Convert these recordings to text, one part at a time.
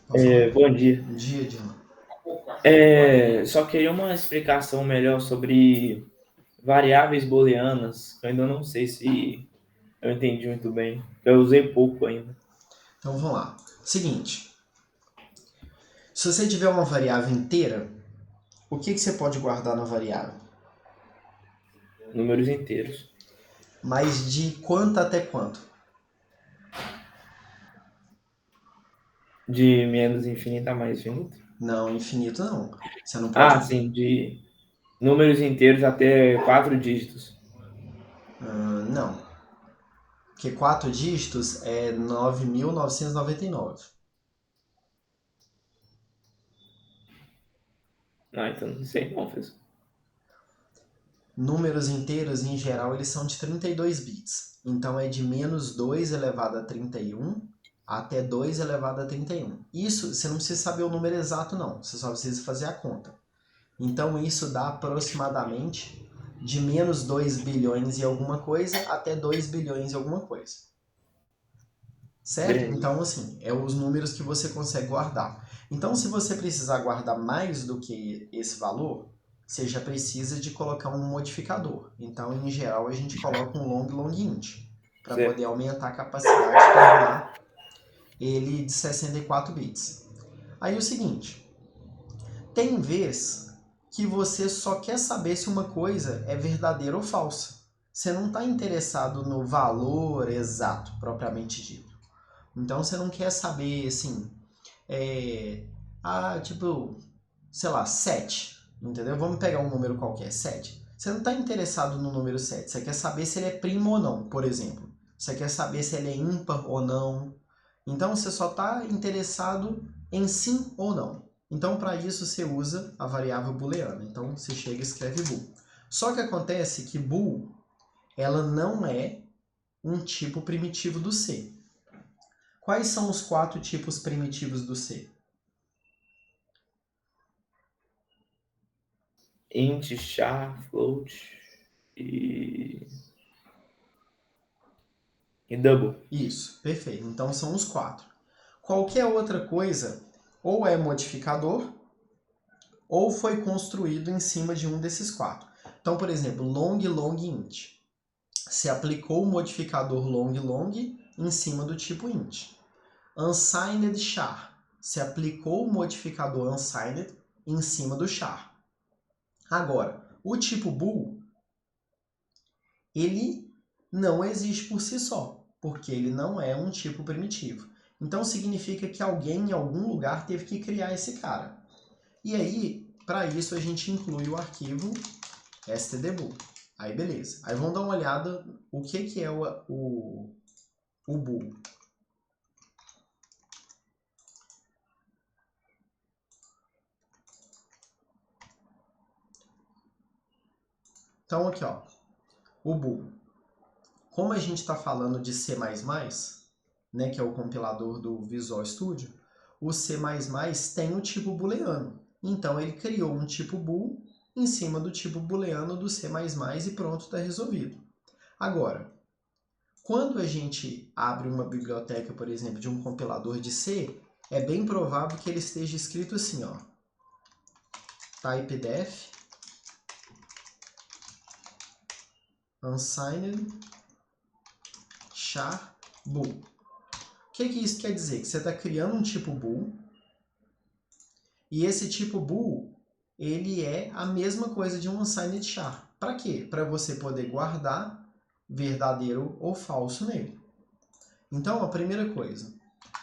Pode falar? Bom dia. Bom dia, Dylan. Só queria uma explicação melhor sobre variáveis booleanas. Eu ainda não sei se eu entendi muito bem. Eu usei pouco ainda. Então vamos lá. Seguinte, se você tiver uma variável inteira, o que você pode guardar na variável? Números inteiros. Mas de quanto até quanto? De menos infinito a mais infinito. Não, infinito não. Você não pode. Ah, sim, de números inteiros até 4 dígitos. Não. Porque 4 dígitos é 9.999. Ah, então não sei não, professor. Números inteiros, em geral, eles são de 32 bits. Então é de menos 2 elevado a 31 até 2 elevado a 31. Isso, você não precisa saber o número exato, não. Você só precisa fazer a conta. Então isso dá aproximadamente de menos 2 bilhões e alguma coisa até 2 bilhões e alguma coisa. Certo? Beleza. Então, assim, é os números que você consegue guardar. Então, se você precisar guardar mais do que esse valor, você já precisa de colocar um modificador. Então, em geral, a gente coloca um long int para poder Certo. aumentar a capacidade, tornar ele de 64 bits. Aí o seguinte, tem vez que você só quer saber se uma coisa é verdadeira ou falsa. Você não está interessado no valor exato, propriamente dito. Então você não quer saber assim, tipo, sei lá, 7, entendeu? Vamos pegar um número qualquer, 7. Você não está interessado no número 7, você quer saber se ele é primo ou não, por exemplo. Você quer saber se ele é ímpar ou não. Então você só está interessado em sim ou não. Então para isso você usa a variável booleana. Então você chega e escreve bool. Só que acontece que bool ela não é um tipo primitivo do C. Quais são os 4 tipos primitivos do C? Int, char, float e, e double. Isso, perfeito. Então são os 4. Qualquer outra coisa ou é modificador ou foi construído em cima de um desses 4. Então, por exemplo, long long int. Se aplicou o modificador long long em cima do tipo int. Unsigned char. Se aplicou o modificador unsigned em cima do char. Agora, o tipo bool, ele não existe por si só, porque ele não é um tipo primitivo. Então significa que alguém em algum lugar teve que criar esse cara. E aí, para isso, a gente inclui o arquivo stdbool. Aí beleza. Aí vamos dar uma olhada o que é o bool. Então aqui, ó, o bool. Como a gente está falando de C++, né, que é o compilador do Visual Studio, o C++ tem o tipo booleano. Então ele criou um tipo bool em cima do tipo booleano do C++ e pronto, está resolvido. Agora, quando a gente abre uma biblioteca, por exemplo, de um compilador de C, é bem provável que ele esteja escrito assim, ó, typedef unsigned char bool. O que isso quer dizer? Que você está criando um tipo bool e esse tipo bool ele é a mesma coisa de um unsigned char. Para quê? Para você poder guardar verdadeiro ou falso nele. Então, a primeira coisa,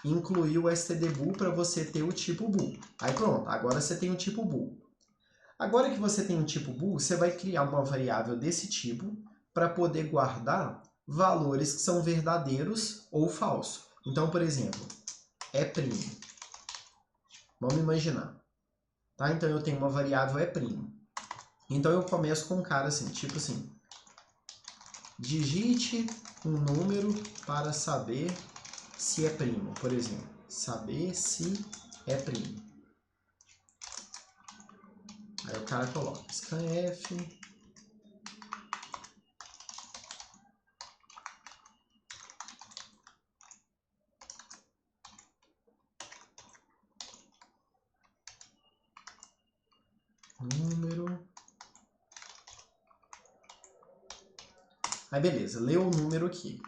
incluir o stdbool para você ter o tipo bool. Aí pronto, agora você tem o tipo bool. Agora que você tem um tipo bool, você vai criar uma variável desse tipo para poder guardar valores que são verdadeiros ou falsos. Então, por exemplo, é primo. Vamos imaginar. Tá? Então eu tenho uma variável é primo. Então eu começo com um cara assim, tipo assim, digite um número para saber se é primo, por exemplo. Saber se é primo. Aí o cara coloca scanf, número. Aí beleza, leu o número aqui.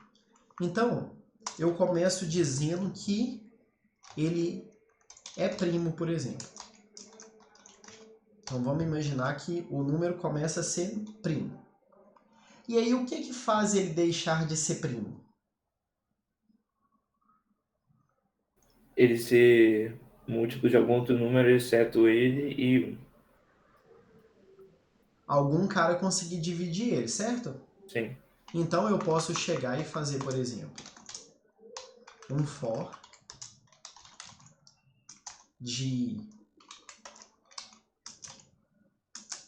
Então, eu começo dizendo que ele é primo, por exemplo. Então vamos imaginar que o número começa a ser primo. E aí o que faz ele deixar de ser primo? Ele ser múltiplo de algum outro número, exceto ele e 1. Algum cara conseguir dividir ele, certo? Sim. Então eu posso chegar e fazer, por exemplo, um for de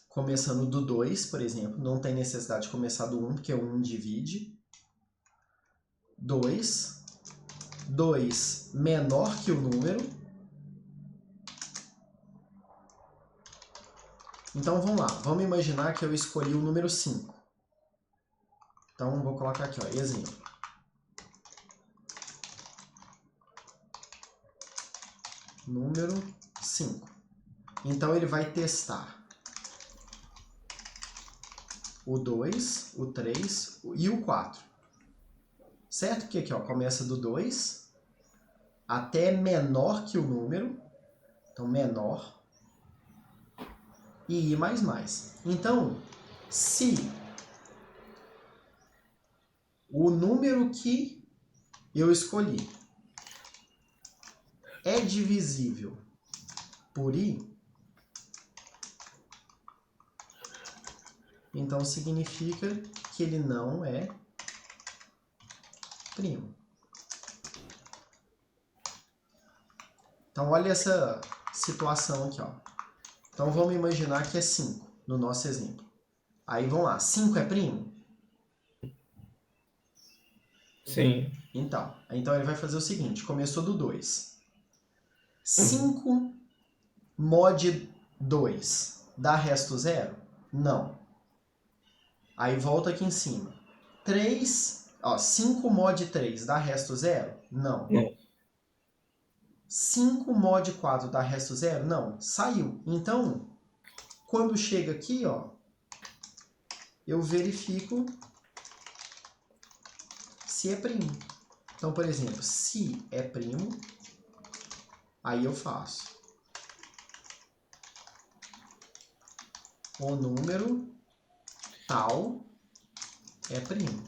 começando do 2, por exemplo, não tem necessidade de começar do 1, porque o 1 divide. 2 menor que o número. Então vamos lá, vamos imaginar que eu escolhi o número 5. Então vou colocar aqui, ó, exemplo. Número 5. Então ele vai testar o 2, o 3 e o 4. Certo? Que aqui, ó, começa do 2 até menor que o número. Então, menor. E I mais mais. Então, se o número que eu escolhi é divisível por I, então significa que ele não é primo. Então, olha essa situação aqui, ó. Então, vamos imaginar que é 5, no nosso exemplo. Aí, vamos lá. 5 é primo? Sim. Então ele vai fazer o seguinte. Começou do 2. 5 mod 2 dá resto zero? Não. Aí, volta aqui em cima. 5 mod 3 dá resto zero? Não. Não. 5 mod 4 dá resto zero? Não. Saiu. Então, quando chega aqui, ó, eu verifico se é primo. Então, por exemplo, se é primo, aí eu faço o número tal é primo.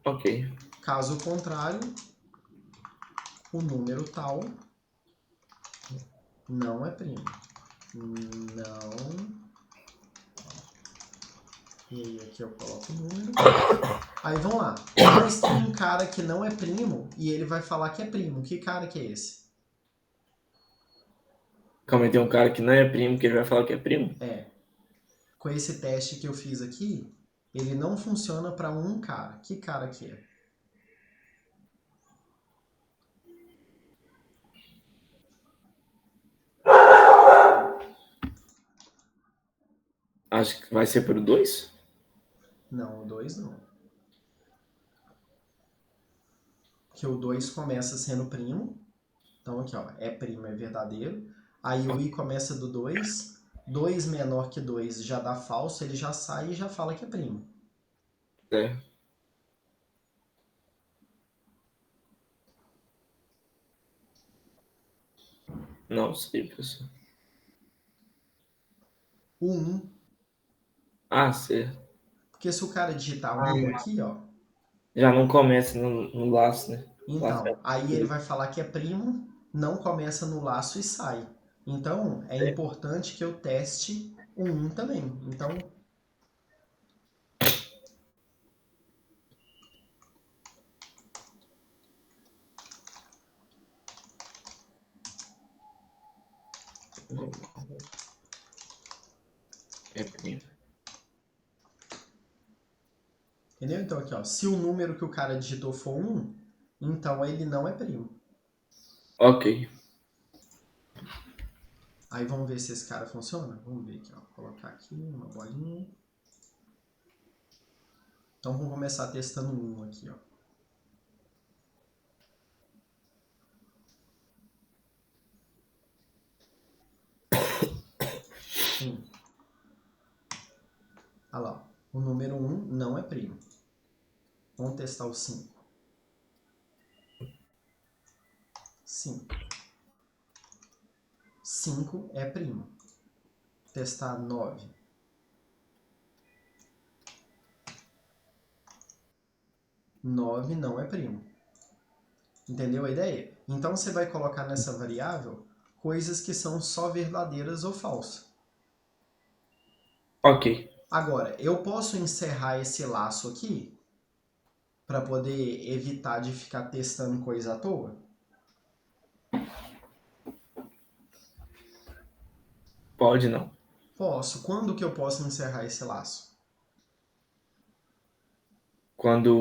Ok. Caso contrário, o número tal não é primo. Não. E aí aqui eu coloco o número. Aí vamos lá. Mas tem um cara que não é primo e ele vai falar que é primo. Que cara que é esse? Calma aí, tem um cara que não é primo, que ele vai falar que é primo? É. Com esse teste que eu fiz aqui, ele não funciona para um cara. Que cara que é? Acho que vai ser pro 2? Não, o 2 não. Que o 2 começa sendo primo. Então aqui, ó, é primo, é verdadeiro. Aí o I começa do 2. 2 menor que 2 já dá falso, ele já sai e já fala que é primo. É. Não sei, professor. O 1. Ah, certo. Porque se o cara digitar 1 aqui, ó, Já não começa no laço, né? Laço então, aí ele vai falar que é primo, não começa no laço e sai. Então, é importante que eu teste o 1 também. Então, é primo. entendeu? Então aqui, ó, se o número que o cara digitou for 1, então ele não é primo. Ok. Aí vamos ver se esse cara funciona. Vamos ver aqui, ó. Vou colocar aqui uma bolinha. Então vamos começar testando um aqui, ó. Olha lá, o número 1 não é primo. Vamos testar o 5. 5. 5 é primo. Testar 9. 9 não é primo. Entendeu a ideia? Então você vai colocar nessa variável coisas que são só verdadeiras ou falsas. Ok. Agora, eu posso encerrar esse laço aqui para poder evitar de ficar testando coisa à toa? Pode não. Posso. Quando que eu posso encerrar esse laço? Quando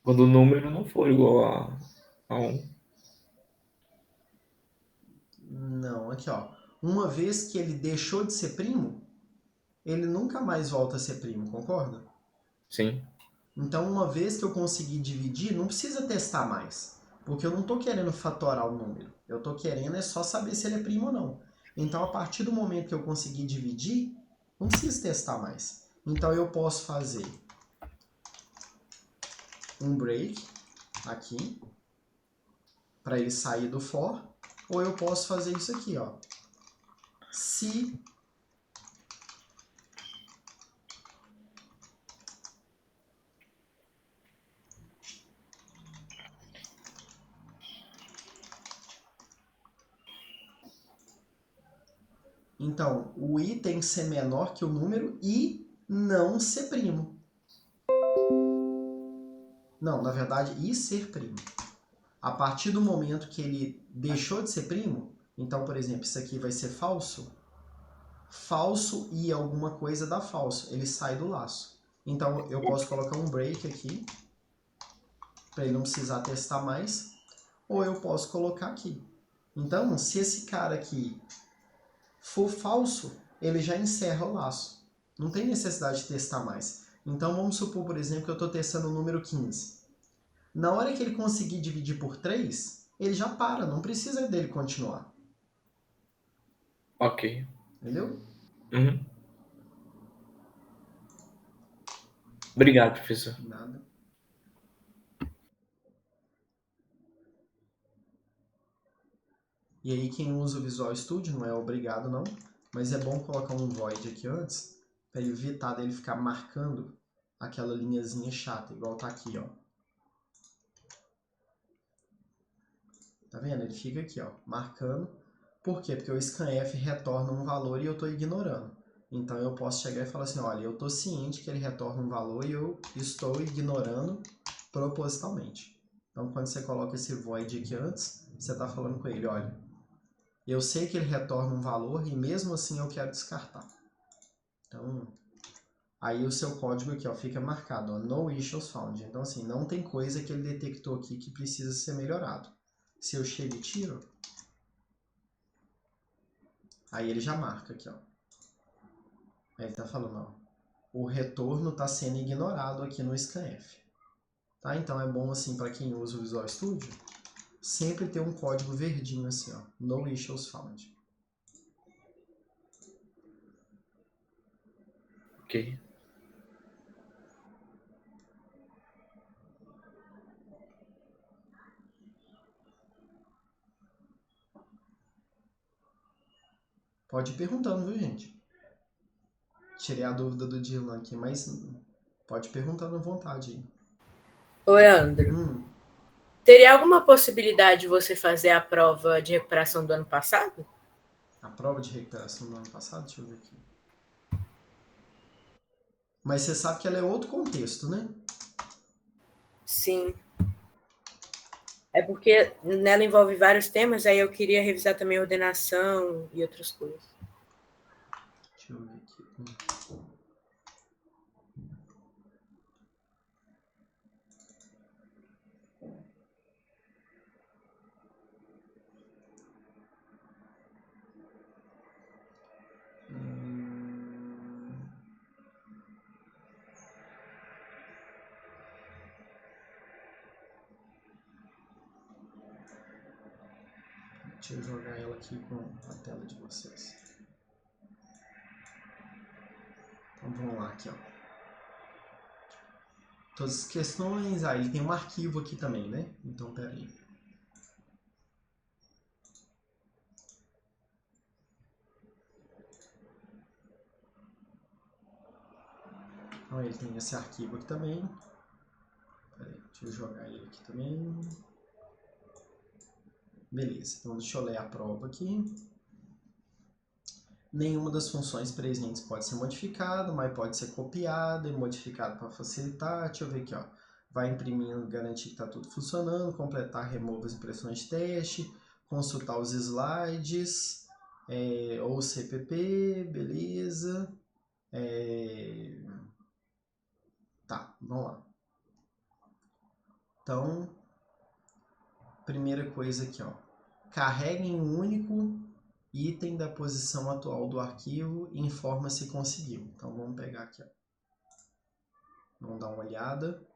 o número não for igual a 1. Não, aqui ó. Uma vez que ele deixou de ser primo, ele nunca mais volta a ser primo, concorda? Sim. Então, uma vez que eu conseguir dividir, não precisa testar mais. Porque eu não estou querendo fatorar o número. Eu estou querendo é só saber se ele é primo ou não. Então, a partir do momento que eu conseguir dividir, não precisa testar mais. Então, eu posso fazer um break aqui, para ele sair do for. Ou eu posso fazer isso aqui, ó. Se então, o i tem que ser menor que o número e não ser primo. Não, na verdade, i ser primo. A partir do momento que ele deixou de ser primo, então, por exemplo, isso aqui vai ser falso. Falso e alguma coisa dá falso. Ele sai do laço. Então, eu posso colocar um break aqui, para ele não precisar testar mais. Ou eu posso colocar aqui. Então, se esse cara aqui for falso, ele já encerra o laço. Não tem necessidade de testar mais. Então, vamos supor, por exemplo, que eu estou testando o número 15. Na hora que ele conseguir dividir por 3, ele já para, não precisa dele continuar. Ok. Entendeu? Uhum. Obrigado, professor. Nada. E aí quem usa o Visual Studio não é obrigado não, mas é bom colocar um void aqui antes, para evitar dele ficar marcando aquela linhazinha chata, igual tá aqui, ó. Tá vendo? Ele fica aqui, ó, marcando. Por quê? Porque o scanf retorna um valor e eu estou ignorando. Então eu posso chegar e falar assim, olha, eu estou ciente que ele retorna um valor e eu estou ignorando propositalmente. Então quando você coloca esse void aqui antes, você está falando com ele, olha, eu sei que ele retorna um valor e mesmo assim eu quero descartar. Então, aí o seu código aqui, ó, fica marcado, ó, no issues found. Então assim, não tem coisa que ele detectou aqui que precisa ser melhorado. Se eu chego e tiro, aí ele já marca aqui, ó. Aí ele está falando, ó, o retorno está sendo ignorado aqui no scanf. Tá? Então é bom assim para quem usa o Visual Studio, sempre ter um código verdinho assim, ó, no issues found. Ok. Pode ir perguntando, viu, gente? Tirei a dúvida do Dylan aqui, mas pode ir perguntando à vontade aí. Oi, Andro. Teria alguma possibilidade de você fazer a prova de recuperação do ano passado? A prova de recuperação do ano passado? Deixa eu ver aqui. Mas você sabe que ela é outro contexto, né? Sim. É porque nela envolve vários temas, aí eu queria revisar também ordenação e outras coisas. Deixa eu ver aqui. Deixa eu jogar ela aqui com a tela de vocês. Então vamos lá aqui, ó. Todas as questões. Ah, ele tem um arquivo aqui também, né? Então, peraí. Então ele tem esse arquivo aqui também. Peraí, deixa eu jogar ele aqui também. Beleza, então deixa eu ler a prova aqui. Nenhuma das funções presentes pode ser modificada, mas pode ser copiada e modificada para facilitar. Deixa eu ver aqui, ó. Vai imprimindo, garantir que está tudo funcionando, completar, remover as impressões de teste, consultar os slides, ou CPP, beleza. Tá, vamos lá. Então, primeira coisa aqui, ó. Carregue em um único item da posição atual do arquivo e informa se conseguiu. Então, vamos pegar aqui, ó. Vamos dar uma olhada.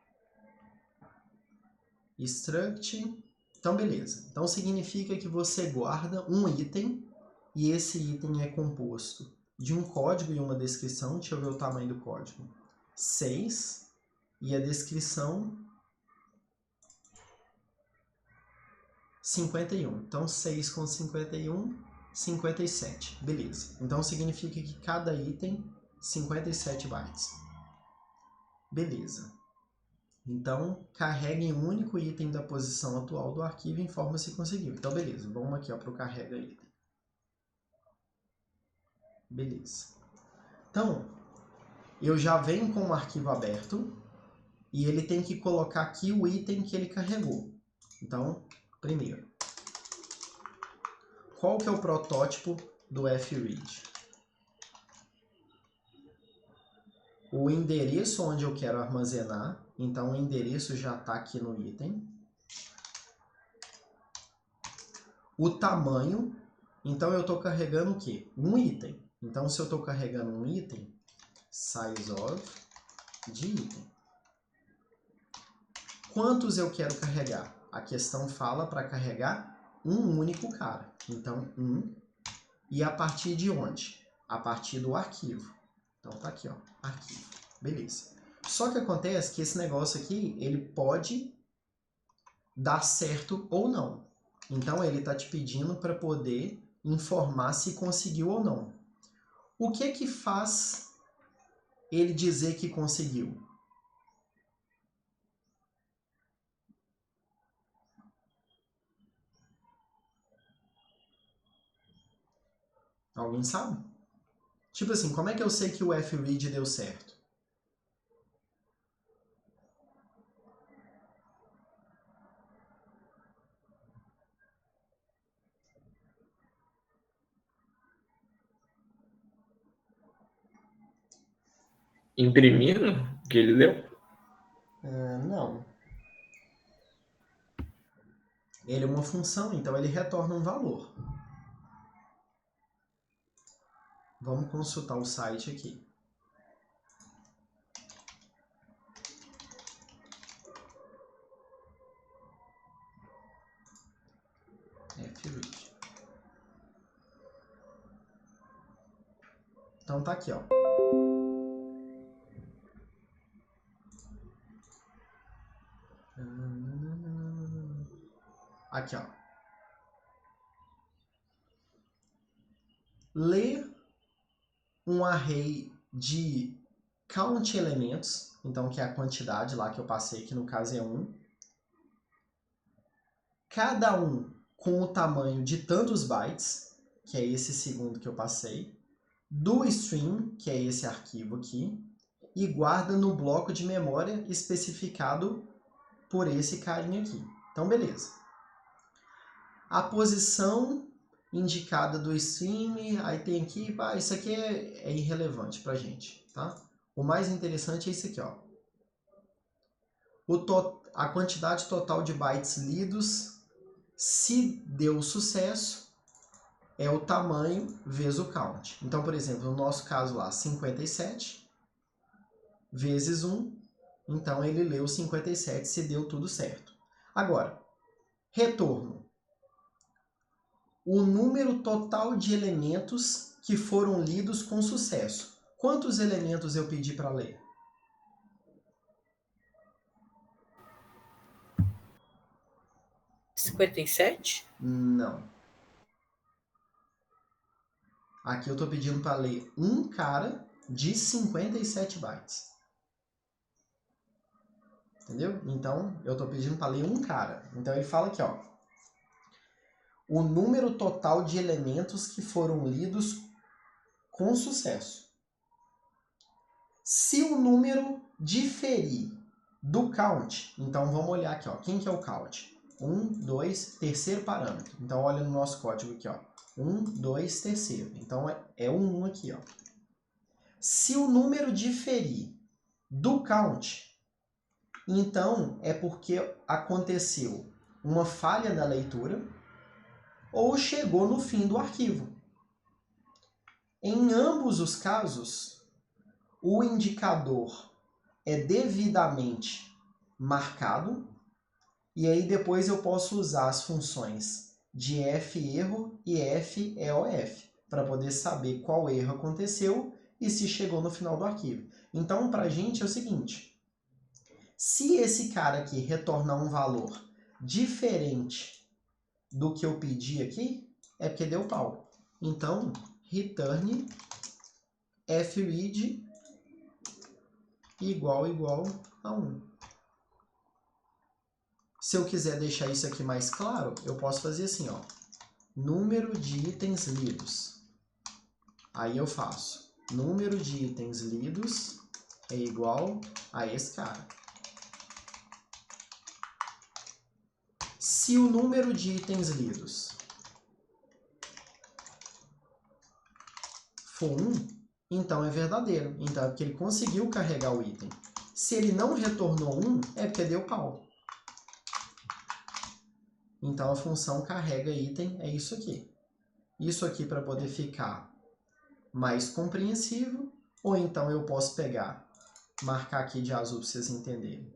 Struct. Então, beleza. Então, significa que você guarda um item e esse item é composto de um código e uma descrição. Deixa eu ver o tamanho do código. 6 e a descrição 51. Então, 6 com 51, 57. Beleza. Então, significa que cada item, 57 bytes. Beleza. Então, carregue em um único item da posição atual do arquivo e informa se conseguiu. Então, beleza. Vamos aqui para o carrega item. Beleza. Então, eu já venho com o arquivo aberto e ele tem que colocar aqui o item que ele carregou. Então, primeiro, qual que é o protótipo do fread? O endereço onde eu quero armazenar. Então, o endereço já está aqui no item. O tamanho. Então, eu estou carregando o quê? Um item. Então, se eu estou carregando um item, size of de item. Quantos eu quero carregar? A questão fala para carregar um único cara. Então, 1. E a partir de onde? A partir do arquivo. Então, tá aqui, ó, arquivo. Beleza. Só que acontece que esse negócio aqui, ele pode dar certo ou não. Então, ele está te pedindo para poder informar se conseguiu ou não. O que que faz ele dizer que conseguiu? Alguém sabe? Tipo assim, como é que eu sei que o fread deu certo? Imprimindo o que ele deu? Não. Ele é uma função, então ele retorna um valor. Vamos consultar o site aqui. fread. Então tá aqui, ó. Aqui, ó. Ler um array de count elementos, então que é a quantidade lá que eu passei, que no caso é 1. Cada um com o tamanho de tantos bytes, que é esse segundo que eu passei, do string, que é esse arquivo aqui, e guarda no bloco de memória especificado por esse carinha aqui. Então, beleza. A posição indicada do string, aí tem aqui, isso aqui é irrelevante pra gente, tá? O mais interessante é isso aqui, ó. A quantidade total de bytes lidos, se deu sucesso, é o tamanho vezes o count. Então, por exemplo, no nosso caso lá, 57 vezes 1, então ele leu 57 se deu tudo certo. Agora, retorno. o número total de elementos que foram lidos com sucesso. Quantos elementos eu pedi para ler? (57)? Não. Aqui eu estou pedindo para ler um cara de 57 bytes. Entendeu? Então, eu estou pedindo para ler um cara. Então, ele fala aqui, ó. O número total de elementos que foram lidos com sucesso. Se o número diferir do count, então vamos olhar aqui, ó. Quem que é o count? 1, 2, terceiro parâmetro. Então, olha no nosso código aqui, ó. 1, 2, terceiro. Então, é o 1 aqui, ó. Se o número diferir do count, então é porque aconteceu uma falha na leitura ou chegou no fim do arquivo. Em ambos os casos, o indicador é devidamente marcado e aí depois eu posso usar as funções de f-erro e f-eof para poder saber qual erro aconteceu e se chegou no final do arquivo. Então, para a gente é o seguinte, se esse cara aqui retornar um valor diferente do que eu pedi aqui, é porque deu pau. Então, return fread igual a 1. Se eu quiser deixar isso aqui mais claro, eu posso fazer assim, ó. Número de itens lidos. Aí eu faço número de itens lidos é igual a esse cara. Se o número de itens lidos for 1, então é verdadeiro. Então é porque ele conseguiu carregar o item. Se ele não retornou 1, é porque deu pau. Então a função carrega item é isso aqui. Isso aqui para poder ficar mais compreensível. Ou então eu posso pegar, marcar aqui de azul para vocês entenderem.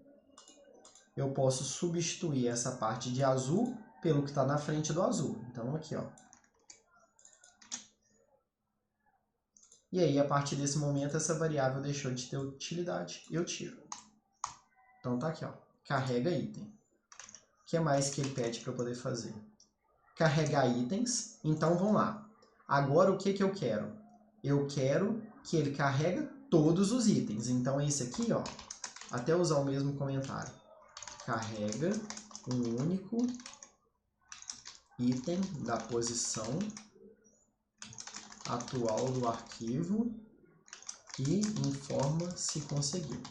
Eu posso substituir essa parte de azul pelo que está na frente do azul. Então aqui, ó. E aí, a partir desse momento, essa variável deixou de ter utilidade. Eu tiro. Então tá aqui, ó. Carrega item. O que mais que ele pede para eu poder fazer? Carregar itens. Então vamos lá. Agora o que eu quero? Eu quero que ele carregue todos os itens. Então esse aqui, ó. Até usar o mesmo comentário. Carrega um único item da posição atual do arquivo e informa se conseguiu.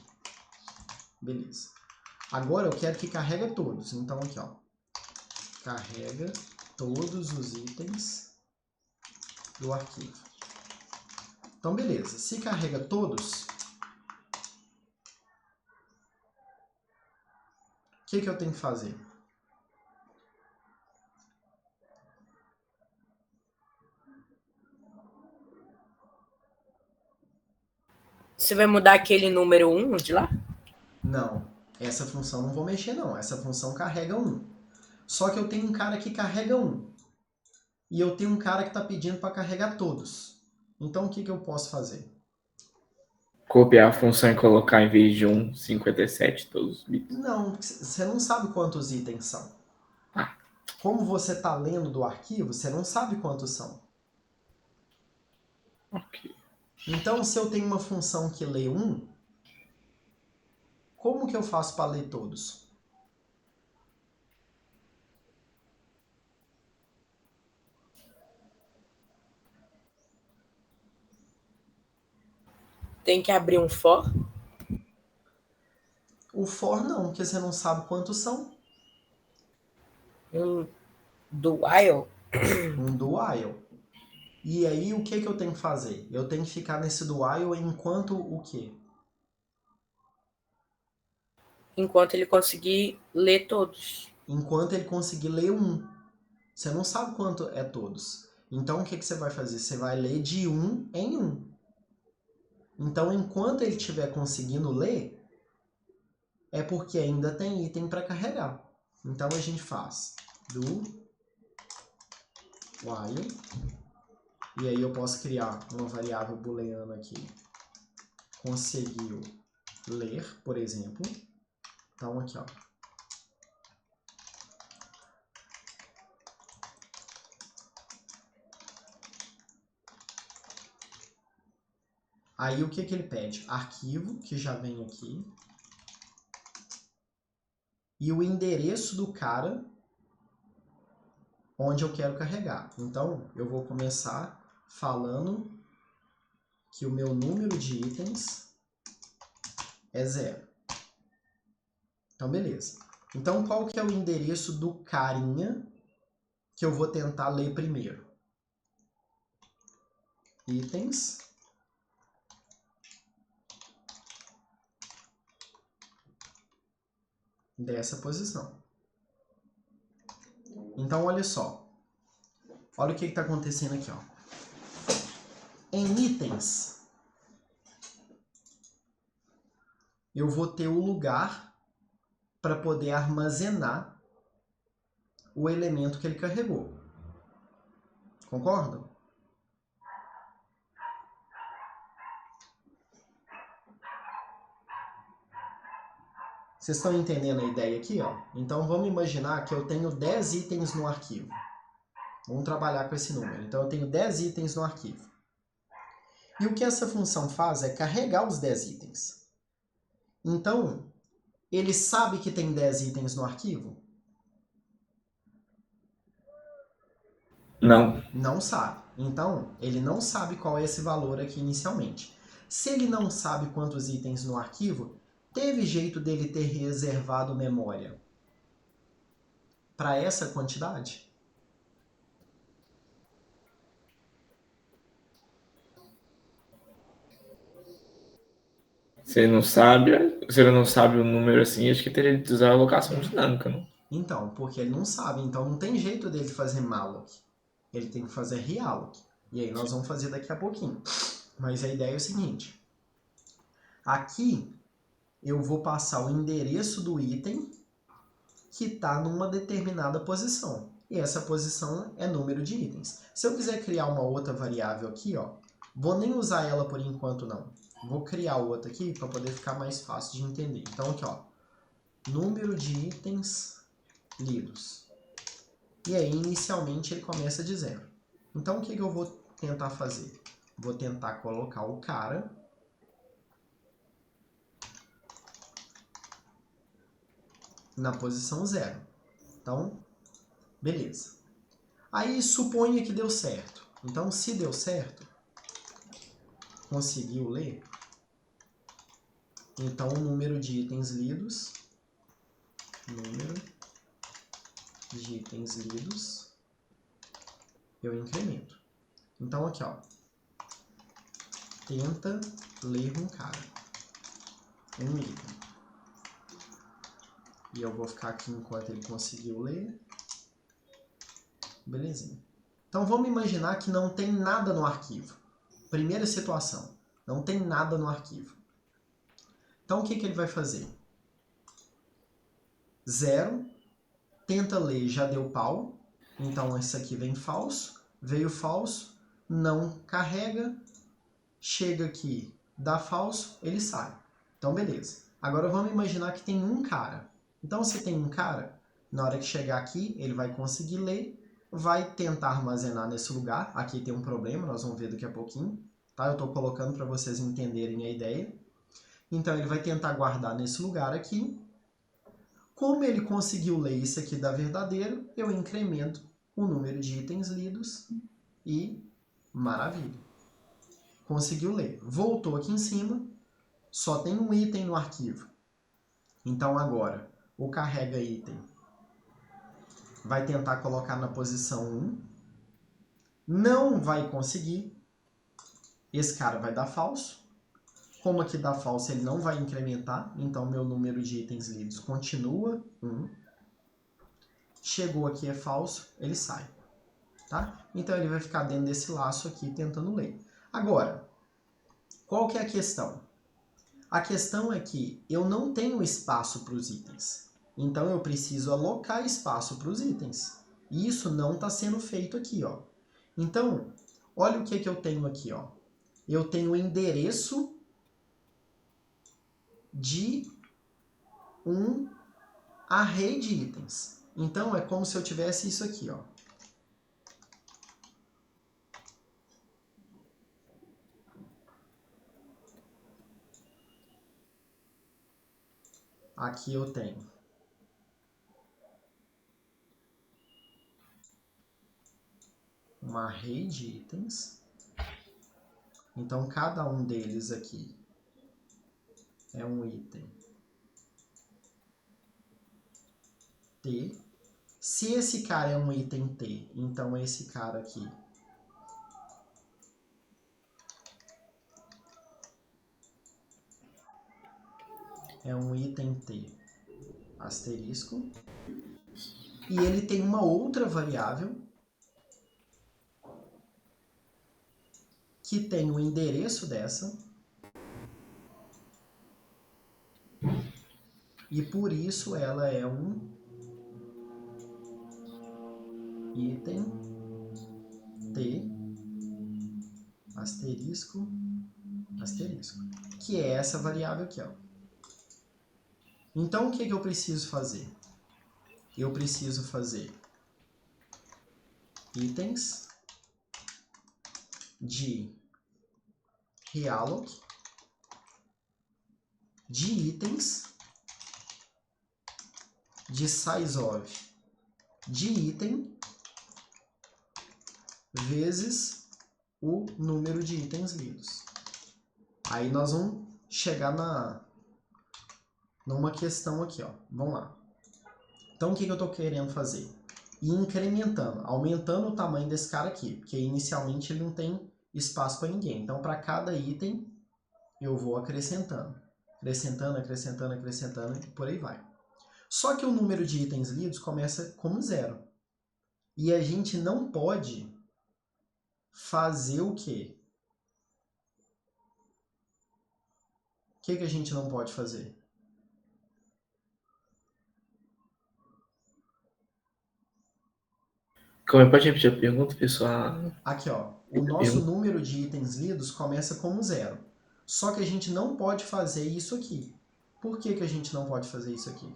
Beleza. Agora eu quero que carregue todos. Então aqui, ó. Carrega todos os itens do arquivo. Então beleza. Se carrega todos, o que eu tenho que fazer? Você vai mudar aquele número 1 de lá? Não, essa função não vou mexer não. Essa função carrega 1. Só que eu tenho um cara que carrega 1. E eu tenho um cara que está pedindo para carregar todos. Então o que eu posso fazer? Copiar a função e colocar em vez de 1, 57 todos os bits. Não, você não sabe quantos itens são. Como você está lendo do arquivo, você não sabe quantos são. Ok. Então, se eu tenho uma função que lê 1, como que eu faço para ler todos? Tem que abrir um for? O for não, porque você não sabe quantos são. Um do while? Um do while. E aí, o que eu tenho que fazer? Eu tenho que ficar nesse do while enquanto o quê? Enquanto ele conseguir ler todos. Enquanto ele conseguir ler 1. Você não sabe quanto é todos. Então, o que você vai fazer? Você vai ler de 1 em 1. Então, enquanto ele estiver conseguindo ler, é porque ainda tem item para carregar. Então, a gente faz do while, e aí eu posso criar uma variável booleana aqui, conseguiu ler, por exemplo. Então aqui, ó. Aí o que ele pede? Arquivo, que já vem aqui, e o endereço do cara onde eu quero carregar. Então, eu vou começar falando que o meu número de itens é 0. Então, beleza. Então, qual que é o endereço do carinha que eu vou tentar ler primeiro? Itens. Dessa posição. Então, olha só. Olha o que está acontecendo aqui, ó. Em itens, eu vou ter o lugar para poder armazenar o elemento que ele carregou. Concordam? Vocês estão entendendo a ideia aqui, ó? Então, vamos imaginar que eu tenho 10 itens no arquivo. Vamos trabalhar com esse número. Então, eu tenho 10 itens no arquivo. E o que essa função faz é carregar os 10 itens. Então, ele sabe que tem 10 itens no arquivo? Não. Não sabe. Então, ele não sabe qual é esse valor aqui inicialmente. Se ele não sabe quantos itens no arquivo, teve jeito dele ter reservado memória para essa quantidade? Se ele não sabe o número assim, acho que teria que usar a alocação dinâmica, não? Então, porque ele não sabe, então não tem jeito dele fazer malloc. Ele tem que fazer realloc. E aí nós vamos fazer daqui a pouquinho. Mas a ideia é o seguinte. Aqui eu vou passar o endereço do item que está numa determinada posição. E essa posição é número de itens. Se eu quiser criar uma outra variável aqui, ó, vou nem usar ela por enquanto não. Vou criar outra aqui para poder ficar mais fácil de entender. Então aqui, ó, número de itens lidos. E aí inicialmente ele começa de 0. Então o que eu vou tentar fazer? Vou tentar colocar o cara na posição 0. Então, beleza. Aí suponha que deu certo. Então, se deu certo, conseguiu ler, então o número de itens lidos, eu incremento. Então, aqui, ó, tenta ler um cara, um item. E eu vou ficar aqui enquanto ele conseguiu ler. Belezinha. Então vamos imaginar que não tem nada no arquivo. Primeira situação. Não tem nada no arquivo. Então o que ele vai fazer? 0. Tenta ler, já deu pau. Então isso aqui vem falso. Veio falso. Não carrega. Chega aqui, dá falso, ele sai. Então beleza. Agora vamos imaginar que tem um cara. Então, se tem um cara, na hora que chegar aqui, ele vai conseguir ler, vai tentar armazenar nesse lugar. Aqui tem um problema, nós vamos ver daqui a pouquinho. Tá? Eu estou colocando para vocês entenderem a ideia. Então, ele vai tentar guardar nesse lugar aqui. Como ele conseguiu ler isso aqui da verdadeiro, eu incremento o número de itens lidos e maravilha. Conseguiu ler. Voltou aqui em cima, só tem um item no arquivo. Então, agora, o carrega item vai tentar colocar na posição 1. Não vai conseguir. Esse cara vai dar falso. Como aqui dá falso, ele não vai incrementar. Então, meu número de itens lidos continua 1. Chegou aqui é falso, ele sai. Tá? Então, ele vai ficar dentro desse laço aqui tentando ler. Agora, qual que é a questão? A questão é que eu não tenho espaço para os itens. Então, eu preciso alocar espaço para os itens. E isso não está sendo feito aqui, ó. Então, olha o que eu tenho aqui, ó. Eu tenho o endereço de um array de itens. Então, é como se eu tivesse isso aqui, ó. Aqui eu tenho um array de itens. Então, cada um deles aqui é um item T. Se esse cara é um item T, então esse cara aqui é um item T asterisco. E ele tem uma outra variável que tem o endereço dessa. E por isso ela é um item T asterisco, asterisco, que é essa variável aqui, ó. Então, o que eu preciso fazer? Eu preciso fazer itens de realloc de itens de sizeof de item vezes o número de itens lidos. Aí nós vamos chegar numa questão aqui, ó. Vamos lá. Então, o que eu estou querendo fazer? Ir incrementando, aumentando o tamanho desse cara aqui, porque inicialmente ele não tem espaço para ninguém. Então, para cada item, eu vou acrescentando. Acrescentando, acrescentando, acrescentando, e por aí vai. Só que o número de itens lidos começa como 0. E a gente não pode fazer o quê? O que a gente não pode fazer? Pode repetir a pergunta, pessoal? Aqui, ó. O nosso número de itens lidos começa como 0. Só que a gente não pode fazer isso aqui. Por que a gente não pode fazer isso aqui?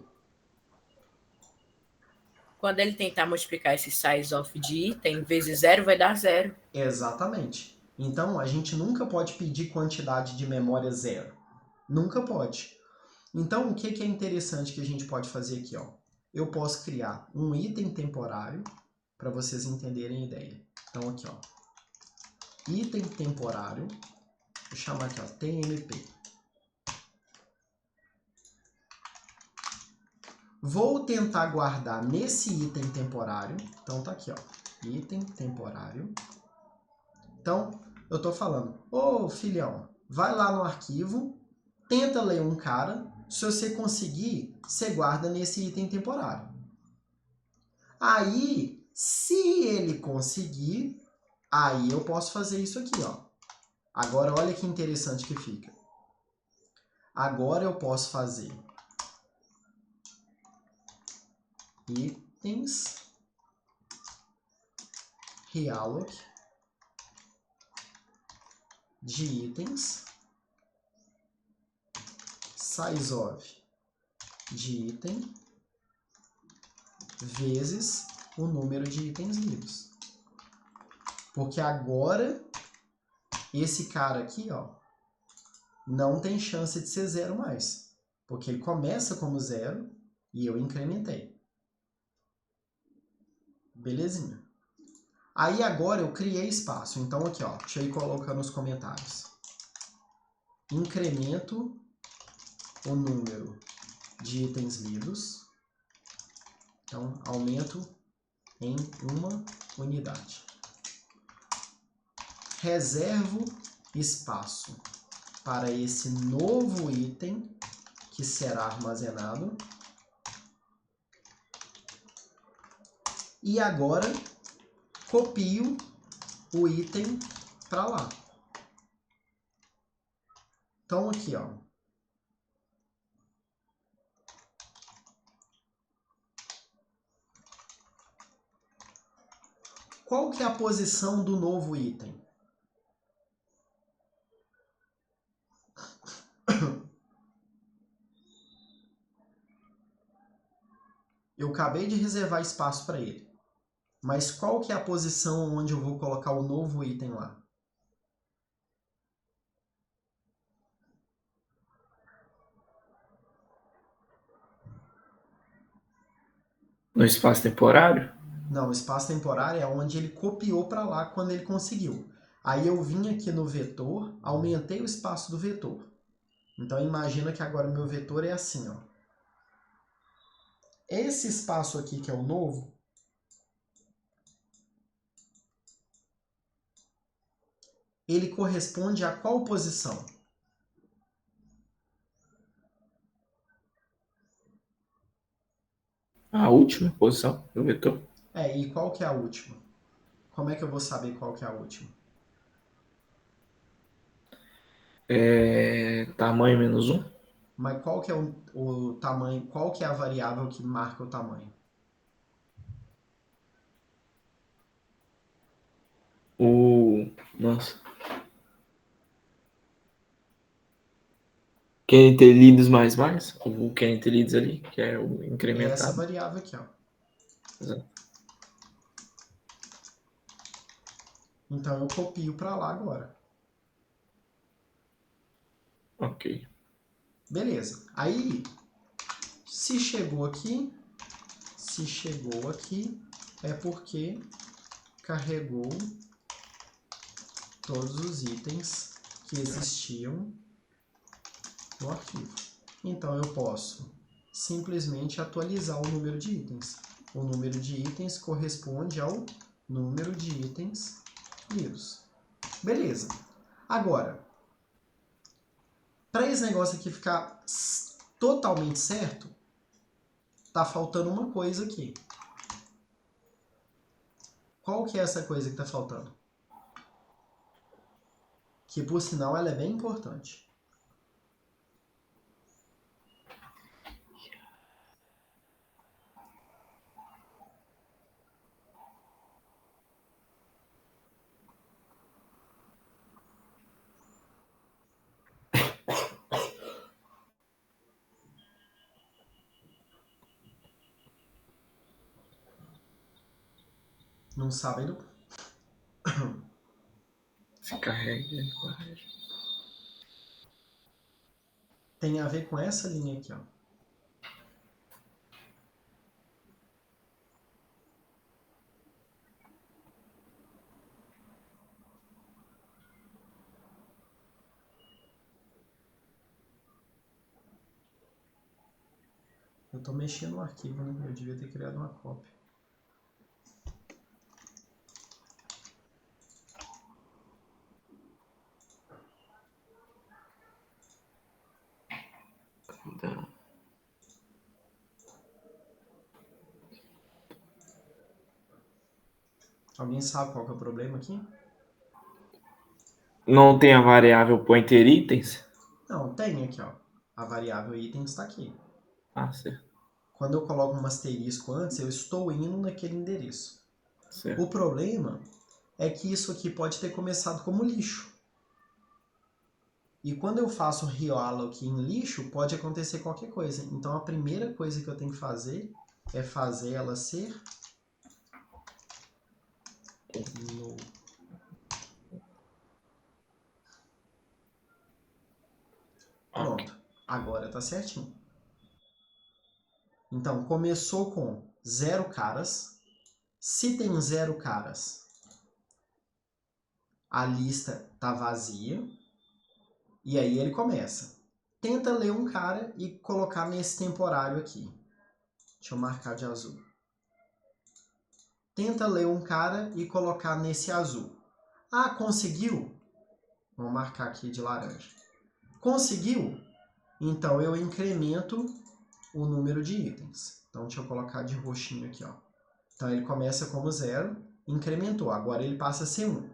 Quando ele tentar multiplicar esse sizeof de item vezes 0, vai dar 0. Exatamente. Então, a gente nunca pode pedir quantidade de memória 0. Nunca pode. Então, o que é interessante que a gente pode fazer aqui, ó? Eu posso criar um item temporário, para vocês entenderem a ideia. Então, aqui, ó. Item temporário. Vou chamar aqui, ó, TMP. Vou tentar guardar nesse item temporário. Então, tá aqui, ó. Item temporário. Então, eu tô falando, ô filhão, vai lá no arquivo, tenta ler um cara, se você conseguir, você guarda nesse item temporário. Aí, se ele conseguir, aí eu posso fazer isso aqui, ó. Agora, olha que interessante que fica. Agora eu posso fazer itens realloc de itens sizeof de item vezes o número de itens lidos. Porque agora esse cara aqui, ó, não tem chance de ser 0 mais. Porque ele começa como 0 e eu incrementei. Belezinha. Aí agora eu criei espaço. Então aqui, ó, deixa eu ir colocando nos comentários. Incremento o número de itens lidos. Então, aumento em uma unidade. Reservo espaço para esse novo item que será armazenado. E agora copio o item para lá. Então aqui, ó. Qual que é a posição do novo item? Eu acabei de reservar espaço para ele. Mas qual que é a posição onde eu vou colocar o novo item lá? No espaço temporário? Não, o espaço temporário é onde ele copiou para lá quando ele conseguiu. Aí eu vim aqui no vetor, aumentei o espaço do vetor. Então imagina que agora o meu vetor é assim, ó. Esse espaço aqui que é o novo, ele corresponde a qual posição? A última posição do vetor. E qual que é a última? Como é que eu vou saber qual que é a última? Tamanho menos 1. Mas qual que é o tamanho, qual que é a variável que marca o tamanho? Nossa. Quentelídeos mais. O quentelídeos ali, que é o É essa incrementado. variável aqui, ó. Exato. Então eu copio para lá agora. Ok. Beleza. Aí, se chegou aqui, é porque carregou todos os itens que existiam no arquivo. Então eu posso simplesmente atualizar o número de itens. O número de itens corresponde ao número de itens lidos. Beleza. Agora, para esse negócio aqui ficar totalmente certo, tá faltando uma coisa aqui. Qual que é essa coisa que tá faltando? Que, por sinal, ela é bem importante. Não sabem do... Se carrega. Tem a ver com essa linha aqui, ó. Eu tô mexendo no arquivo, né? Eu devia ter criado uma cópia. Alguém sabe qual que é o problema aqui? Não tem a variável pointer itens? Não, tem aqui, ó. A variável itens está aqui. Ah, certo. Quando eu coloco um asterisco antes, eu estou indo naquele endereço. Certo. O problema é que isso aqui pode ter começado como lixo. E quando eu faço realloc em lixo, pode acontecer qualquer coisa. Então a primeira coisa que eu tenho que fazer é fazer ela ser no. Pronto, agora tá certinho. Então começou com 0 caras. Se tem 0 caras, a lista tá vazia. E aí ele começa. Tenta ler um cara e colocar nesse temporário aqui. Deixa eu marcar de azul. Tenta ler um cara e colocar nesse azul. Ah, conseguiu? Vou marcar aqui de laranja. Conseguiu? Então eu incremento o número de itens. Então deixa eu colocar de roxinho aqui, ó. Então ele começa como 0, incrementou. Agora ele passa a ser 1.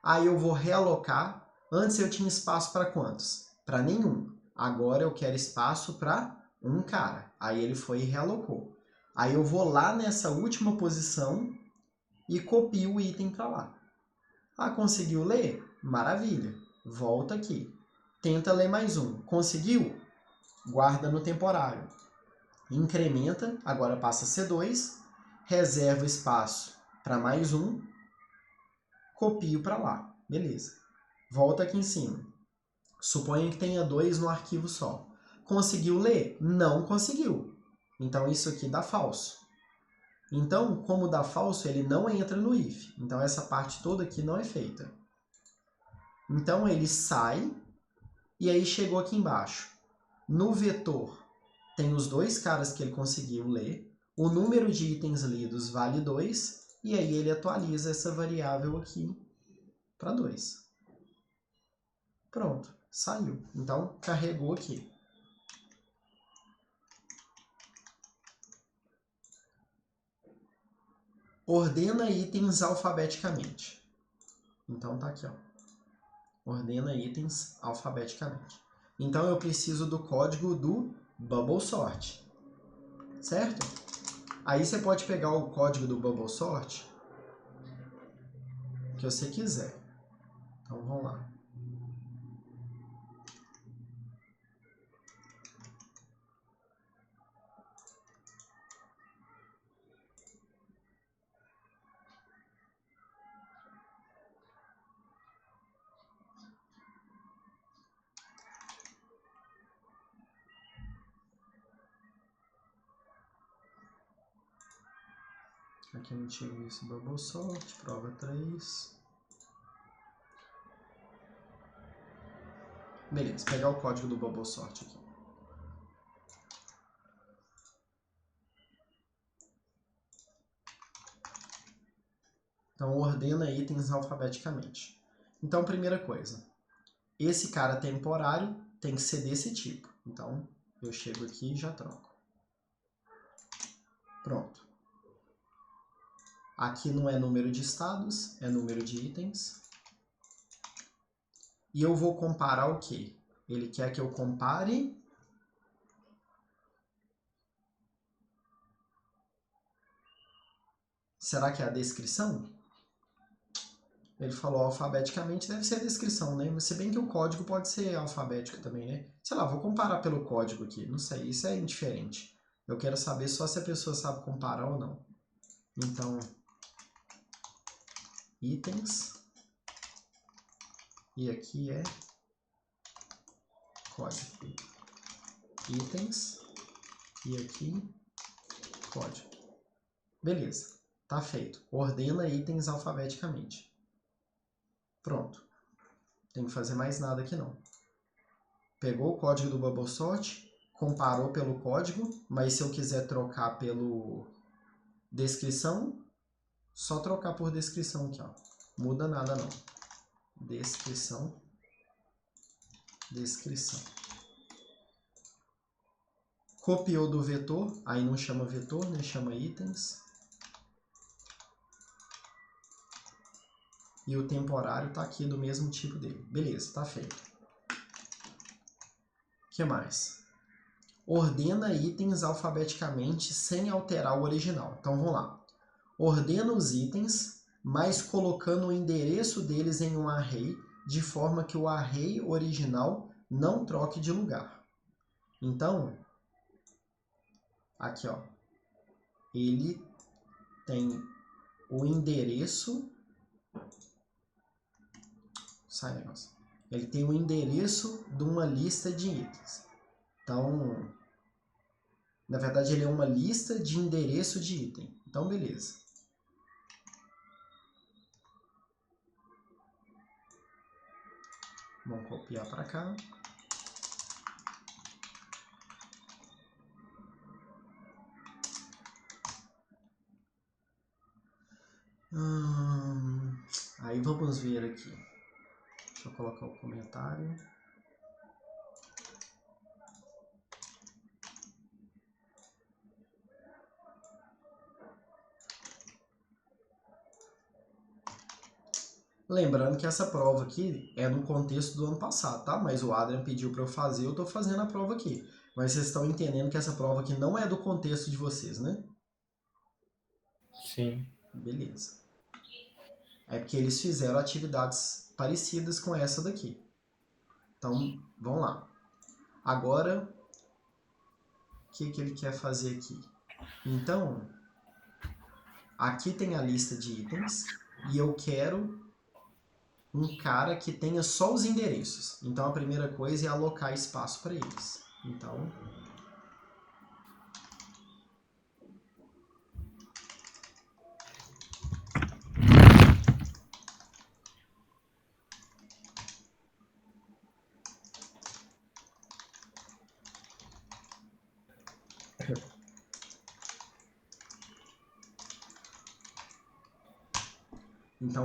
Aí eu vou realocar. Antes eu tinha espaço para quantos? Para nenhum. Agora eu quero espaço para um cara. Aí ele foi e realocou. Aí eu vou lá nessa última posição e copio o item para lá. Ah, conseguiu ler? Maravilha. Volta aqui. Tenta ler mais um. Conseguiu? Guarda no temporário. Incrementa, agora passa a ser 2. Reserva espaço para mais um. Copio para lá. Beleza. Volta aqui em cima. Suponha que tenha 2 no arquivo só. Conseguiu ler? Não conseguiu. Então isso aqui dá falso. Então, como dá falso, ele não entra no if. Então essa parte toda aqui não é feita. Então ele sai e aí chegou aqui embaixo. No vetor tem os 2 caras que ele conseguiu ler. O número de itens lidos vale 2. E aí ele atualiza essa variável aqui para 2. Pronto, saiu. Então carregou aqui. Ordena itens alfabeticamente. Então tá aqui, ó. Ordena itens alfabeticamente. Então eu preciso do código do Bubble Sort, certo? Aí você pode pegar o código do Bubble Sort que você quiser. Então vamos lá. Aqui não tinha esse Bubble Sort, prova 3. Beleza, pegar o código do Bubble Sort aqui. Então, ordena itens alfabeticamente. Então, primeira coisa, esse cara temporário tem que ser desse tipo. Então, eu chego aqui e já troco. Pronto. Aqui não é número de estados, é número de itens. E eu vou comparar o quê? Ele quer que eu compare... Será que é a descrição? Ele falou alfabeticamente, deve ser a descrição, né? Mas se bem que o código pode ser alfabético também, né? Sei lá, vou comparar pelo código aqui. Não sei, isso é indiferente. Eu quero saber só se a pessoa sabe comparar ou não. Então, itens. E aqui é código. Itens. E aqui, código. Beleza, tá feito. Ordena itens alfabeticamente. Pronto. Não tem que fazer mais nada aqui não. Pegou o código do Bubble Sort, comparou pelo código, mas se eu quiser trocar pelo descrição, só trocar por descrição aqui, ó. Muda nada não. Descrição. Descrição. Copiou do vetor, aí não chama vetor, né? Chama itens. E o temporário está aqui do mesmo tipo dele. Beleza, está feito. O que mais? Ordena itens alfabeticamente sem alterar o original. Então vamos lá. Ordena os itens, mas colocando o endereço deles em um array, de forma que o array original não troque de lugar. Então, aqui ó, ele tem o endereço... Sai negócio. Ele tem o endereço de uma lista de itens. Então, na verdade, ele é uma lista de endereço de item. Então, beleza. Vamos copiar para cá. Aí vamos ver aqui. Deixa eu colocar o comentário. Lembrando que essa prova aqui é no contexto do ano passado, tá? Mas o Adrian pediu para eu fazer, eu estou fazendo a prova aqui. Mas vocês estão entendendo que essa prova aqui não é do contexto de vocês, né? Sim. Beleza. É porque eles fizeram atividades parecidas com essa daqui. Então, vamos lá. Agora, o que ele quer fazer aqui? Então, aqui tem a lista de itens e eu quero um cara que tenha só os endereços. Então, a primeira coisa é alocar espaço para eles. Então,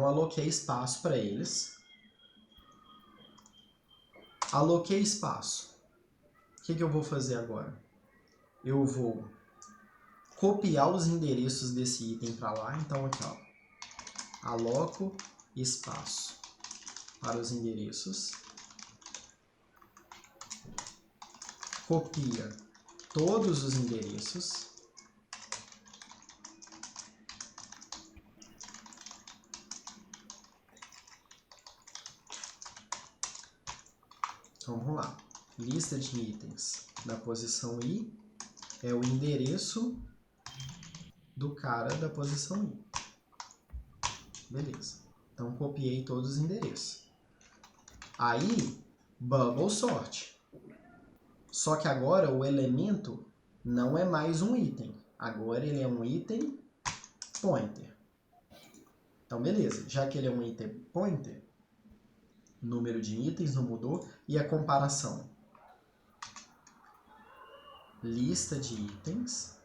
aloquei espaço para eles. Aloquei espaço. O que eu vou fazer agora? Eu vou copiar os endereços desse item para lá. Então, aqui, ó, aloco espaço para os endereços. Copia todos os endereços. Então, vamos lá. Lista de itens da posição I é o endereço do cara da posição I. Beleza. Então, copiei todos os endereços. Aí, bubble sort. Só que agora o elemento não é mais um item. Agora ele é um item pointer. Então, beleza. Já que ele é um item pointer, o número de itens não mudou. E a comparação? Lista de itens.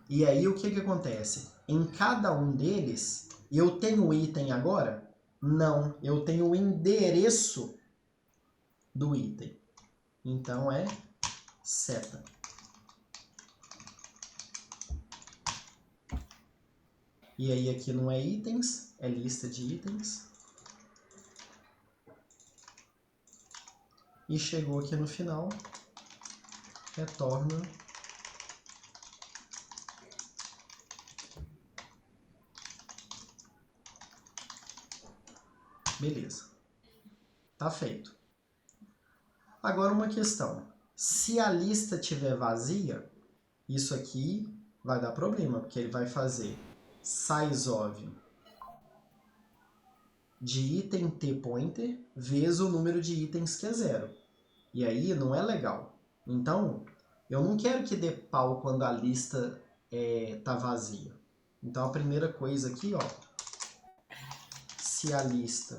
E aí, o que acontece? Em cada um deles, eu tenho o item agora? Não, eu tenho o endereço do item. Então, é seta. E aí, aqui não é itens, é lista de itens. E chegou aqui no final, retorna beleza. Tá feito. Agora uma questão. Se a lista estiver vazia, isso aqui vai dar problema, porque ele vai fazer size of de item t pointer vezes o número de itens que é 0. E aí não é legal. Então, eu não quero que dê pau quando a lista tá vazia. Então, a primeira coisa aqui, ó, se a lista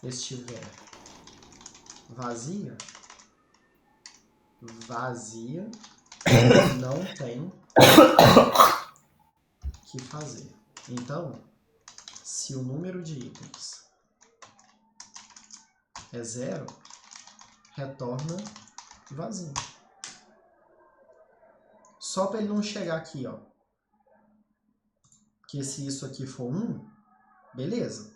estiver vazia, não tem que fazer. Então, se o número de itens é 0, retorna vazio. Só para ele não chegar aqui, ó. Porque se isso aqui for 1, beleza.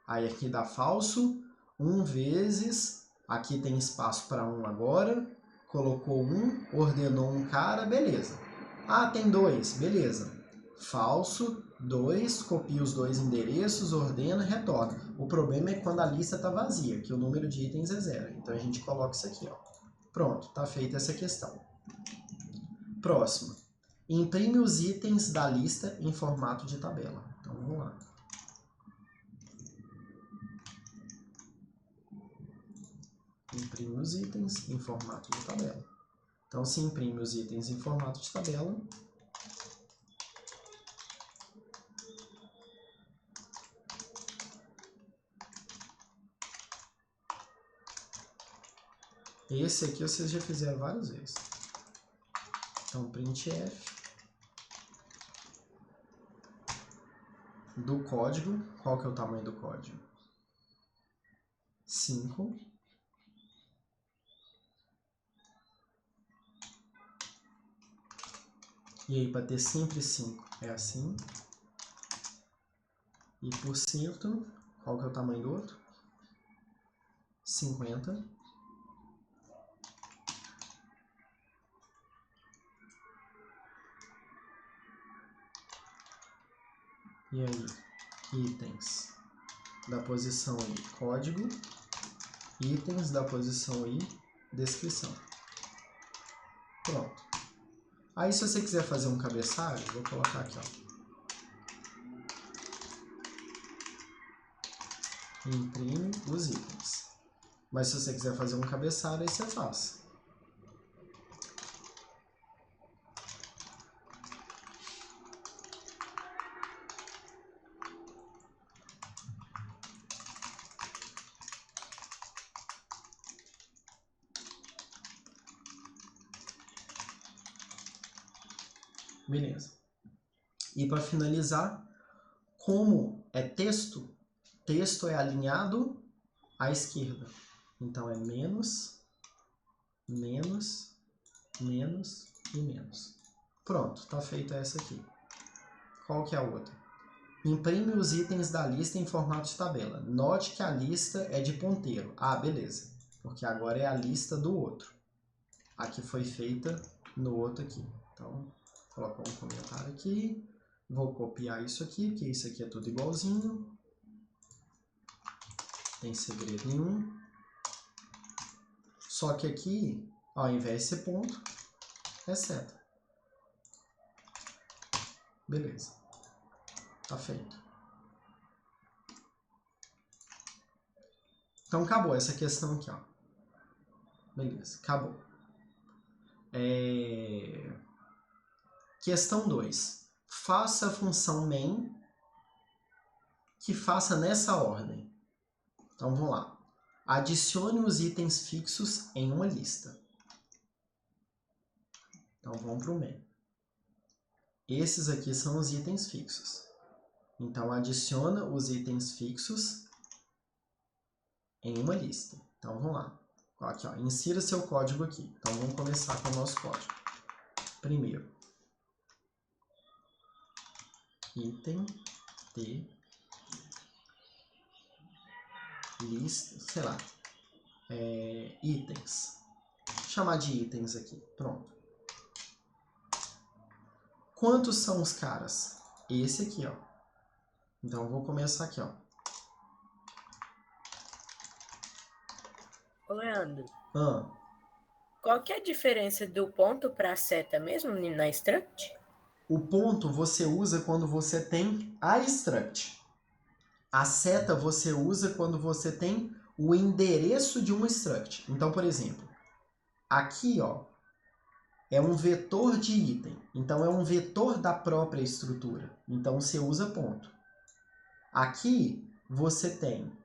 Aí aqui dá falso, 1 vezes, aqui tem espaço para 1 agora, colocou 1, ordenou um cara, beleza. Ah, tem 2, beleza. Falso, 2, copia os dois endereços, ordena e retorna. O problema é quando a lista está vazia, que o número de itens é 0. Então a gente coloca isso aqui, ó. Pronto, está feita essa questão. Próximo. Imprime os itens da lista em formato de tabela. Então vamos lá. Imprime os itens em formato de tabela. Então, se imprime os itens em formato de tabela, esse aqui vocês já fizeram várias vezes. Então, printf do código. Qual que é o tamanho do código? 5. E aí, para ter sempre 5, é assim. E por cento, qual que é o tamanho do outro? 50. E aí, itens da posição I, código, itens da posição I, descrição. Pronto. Aí, se você quiser fazer um cabeçalho, vou colocar aqui, ó. Imprime os itens. Mas se você quiser fazer um cabeçalho, aí você faz. Beleza. E para finalizar, como é texto, texto é alinhado à esquerda. Então é menos, menos, menos e menos. Pronto, está feita essa aqui. Qual que é a outra? Imprime os itens da lista em formato de tabela. Note que a lista é de ponteiro. Ah, beleza. Porque agora é a lista do outro. A que foi feita no outro aqui. Então, vou colocar um comentário aqui. Vou copiar isso aqui, porque isso aqui é tudo igualzinho. Tem segredo nenhum. Só que aqui, ao invés de ser ponto, é seta. Beleza. Tá feito. Então, acabou essa questão aqui, ó. Beleza, acabou. Questão 2. Faça a função main que faça nessa ordem. Então, vamos lá. Adicione os itens fixos em uma lista. Então, vamos para o main. Esses aqui são os itens fixos. Então, adiciona os itens fixos em uma lista. Então, vamos lá. Aqui, ó, insira seu código aqui. Então, vamos começar com o nosso código. Primeiro, item T, lista, sei lá, itens. Vou chamar de itens aqui. Pronto. Quantos são os caras? Esse aqui, ó. Então, eu vou começar aqui, ó. Ô, Leandro, Ah, qual que é a diferença do ponto para a seta mesmo na struct? o ponto você usa quando você tem a struct. A seta você usa quando você tem o endereço de uma struct. Então, por exemplo, aqui, ó, é um vetor de item. Então, é um vetor da própria estrutura. Então, você usa ponto. Aqui, você tem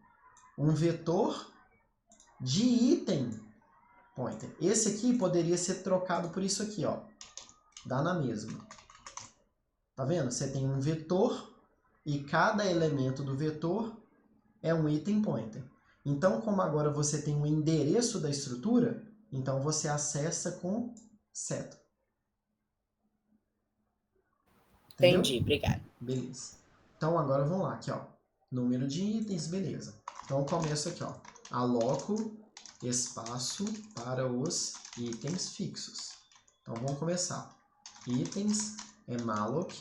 um vetor de item pointer. Esse aqui poderia ser trocado por isso aqui, ó. Dá na mesma. Tá vendo? Você tem um vetor e cada elemento do vetor é um item pointer. Então, como agora você tem o endereço da estrutura, então você acessa com seta. Entendeu? Entendi, obrigado. Beleza. Então, agora vamos lá, aqui, ó. Número de itens, beleza. Então, eu começo aqui, ó. Aloco espaço para os itens fixos. Então, vamos começar. Itens é malloc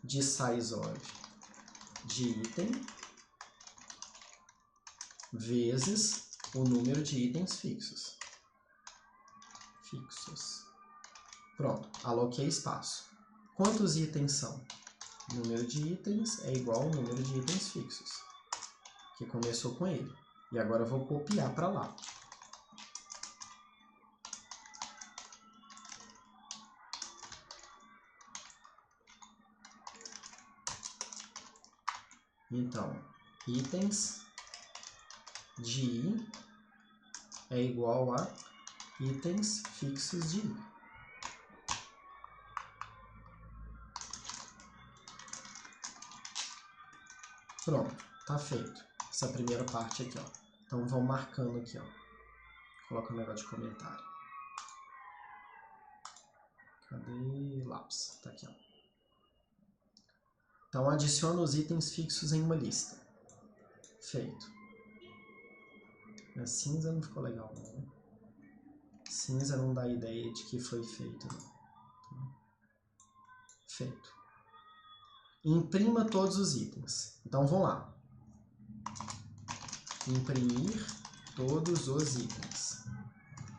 de sizeOf de item vezes o número de itens fixos. Pronto, aloquei espaço. Quantos itens são? O número de itens é igual ao número de itens fixos, que começou com ele. E agora eu vou copiar para lá. Então, itens de I é igual a itens fixos de I. Pronto, tá feito. Essa primeira parte aqui, ó. Então, vão marcando aqui, ó. Coloca um negócio de comentário. Cadê lápis? Tá aqui, ó. Então, adiciona os itens fixos em uma lista. Feito. A cinza não ficou legal, não, né? Cinza não dá ideia de que foi feito, não. Feito. Imprima todos os itens. Então, vamos lá. Imprimir todos os itens.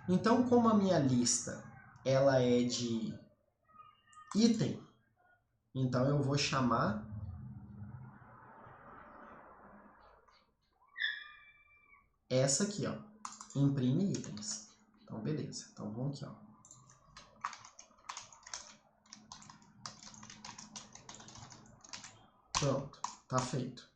Então, como a minha lista ela é de item, então eu vou chamar essa aqui, ó, imprime itens. Então, beleza. Então, vamos aqui, ó. Pronto, tá feito.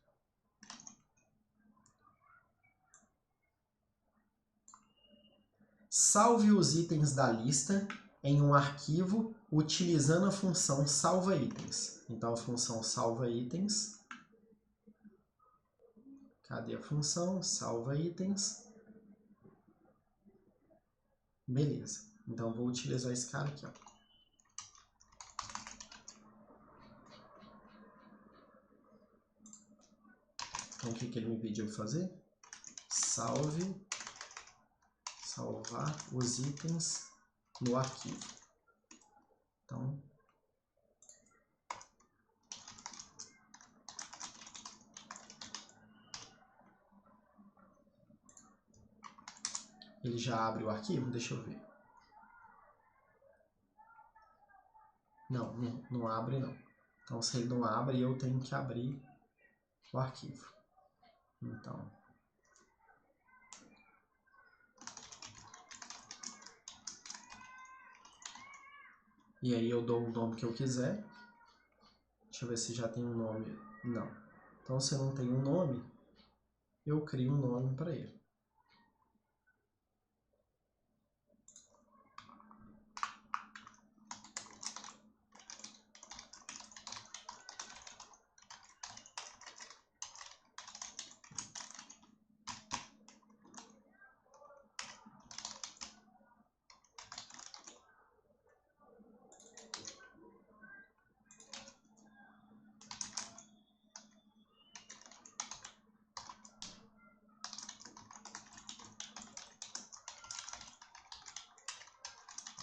Salve os itens da lista em um arquivo utilizando a função salva itens. Então, a função salva itens. Cadê a função? Salva itens. Beleza. Então, vou utilizar esse cara aqui, ó. Então, o que ele me pediu fazer? Salvar os itens no arquivo. Então, ele já abre o arquivo? Deixa eu ver. Não, não abre não. Então, se ele não abre, eu tenho que abrir o arquivo. Então, e aí eu dou o nome que eu quiser. Deixa eu ver se já tem um nome. Não. Então, se não tem um nome, eu crio um nome para ele.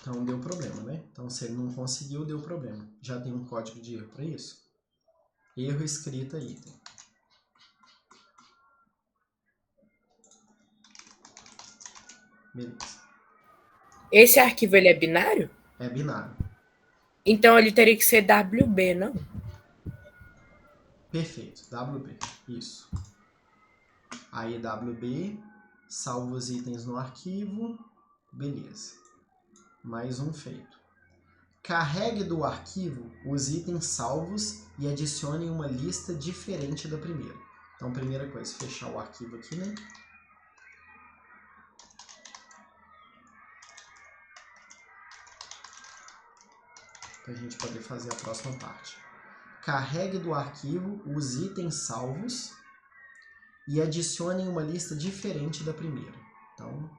Então, deu problema, né? Então, se ele não conseguiu, deu problema. Já tem um código de erro para isso. Erro escrita item. Beleza. Esse arquivo ele é binário? É binário. Então ele teria que ser WB, não? Perfeito. WB. Isso. Aí WB, salva os itens no arquivo. Beleza. Mais um feito. Carregue do arquivo os itens salvos e adicione uma lista diferente da primeira. Então, primeira coisa, fechar o arquivo aqui, né? Para a gente poder fazer a próxima parte. Carregue do arquivo os itens salvos e adicione uma lista diferente da primeira. Então,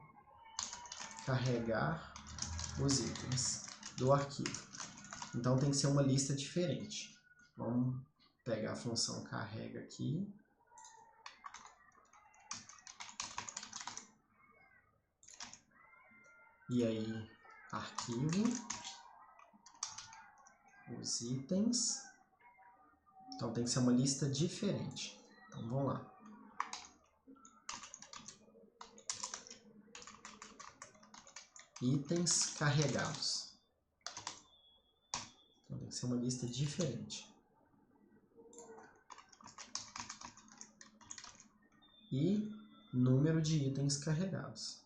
carregar os itens do arquivo. Então, tem que ser uma lista diferente. Vamos pegar a função carrega aqui. E aí, arquivo, os itens. Então, tem que ser uma lista diferente. Então, vamos lá. Itens carregados. Então, tem que ser uma lista diferente. E número de itens carregados.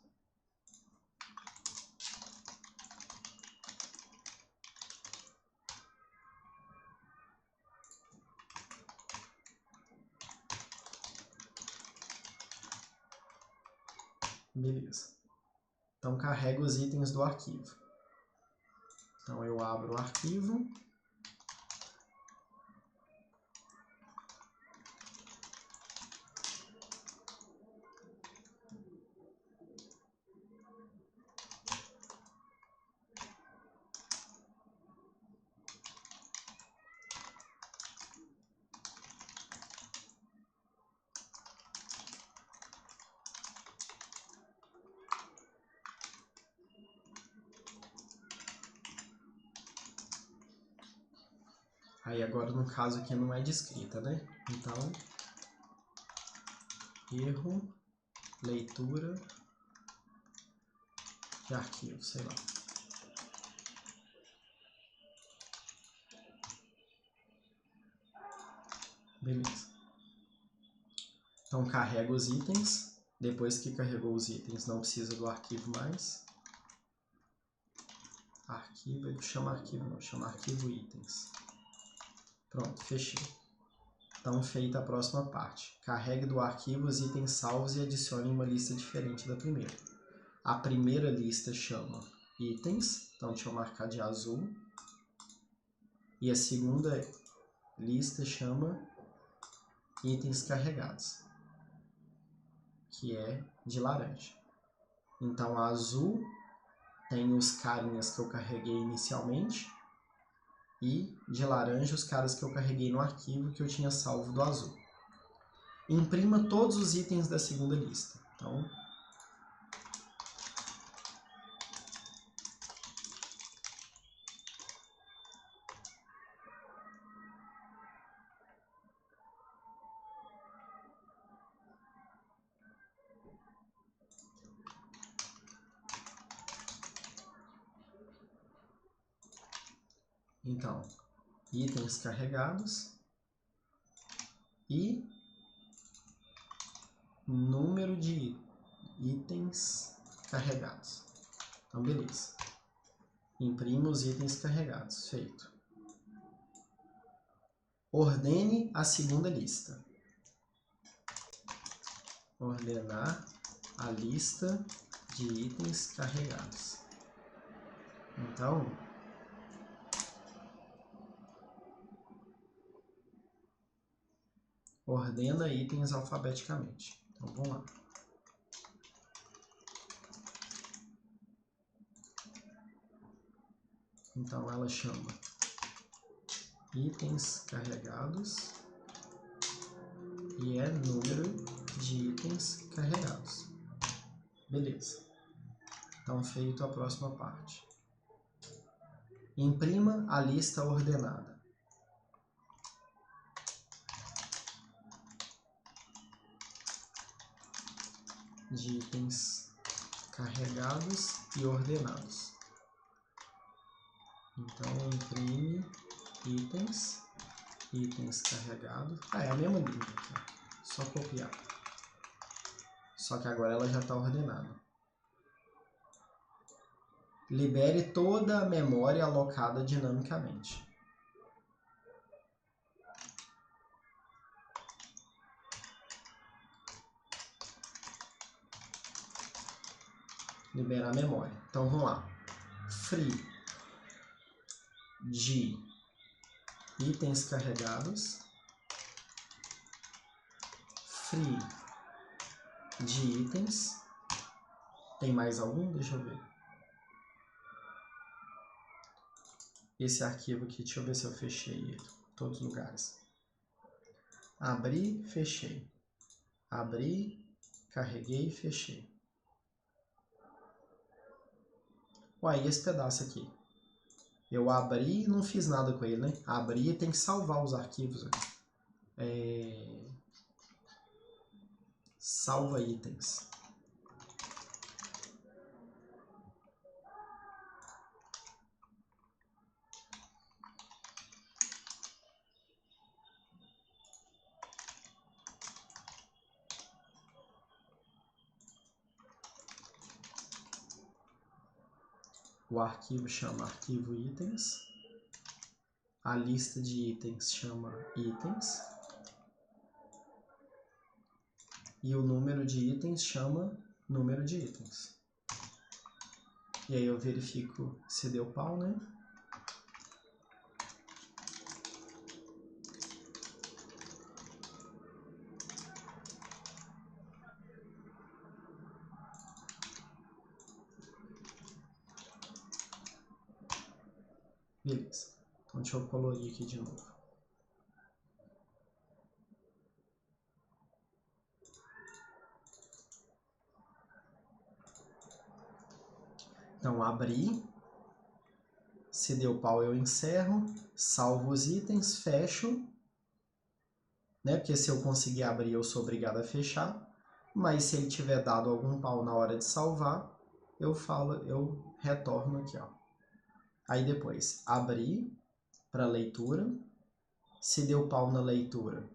Beleza. Então, carrega os itens do arquivo. Então, eu abro o arquivo. Aí agora no caso aqui não é de escrita, né? Então, erro, leitura de arquivo, sei lá. Beleza. Então carrega os itens. Depois que carregou os itens, não precisa do arquivo mais. Arquivo, ele chama arquivo, não, chama arquivo itens. Pronto, fechei. Então, feita a próxima parte. Carregue do arquivo os itens salvos e adicione uma lista diferente da primeira. A primeira lista chama itens, então deixa eu marcar de azul. E a segunda lista chama itens carregados, que é de laranja. Então, a azul tem os carinhas que eu carreguei inicialmente e de laranja os caras que eu carreguei no arquivo que eu tinha salvo do azul. Imprima todos os itens da segunda lista. Então, itens carregados e número de itens carregados. Então, beleza. Imprima os itens carregados. Feito. Ordene a segunda lista. Ordenar a lista de itens carregados. Então, ordena itens alfabeticamente. Então, vamos lá. Então, ela chama itens carregados e é número de itens carregados. Beleza. Então, feito a próxima parte. Imprima a lista ordenada. De itens carregados e ordenados. Então, imprime itens carregados. É a mesma linha aqui, só copiar. Só que agora ela já está ordenada. Libere toda a memória alocada dinamicamente. Liberar a memória. Então, vamos lá. Free de itens carregados. Free de itens. Tem mais algum? Deixa eu ver. Esse arquivo aqui, deixa eu ver se eu fechei ele. Todos os lugares. Abri, fechei. Abri, carreguei e fechei. Uai, e esse pedaço aqui? Eu abri e não fiz nada com ele, né? Abri e tem que salvar os arquivos. Salva itens. O arquivo chama arquivo itens. A lista de itens chama itens. E o número de itens chama número de itens. E aí eu verifico se deu pau, né? Beleza. Então deixa eu colorir aqui de novo. Então abri, Se deu pau, eu encerro, salvo os itens, fecho, né? Porque se eu conseguir abrir, eu sou obrigado a fechar. Mas se ele tiver dado algum pau na hora de salvar, eu retorno aqui, ó. Aí depois, abrir para leitura. Se deu pau na leitura,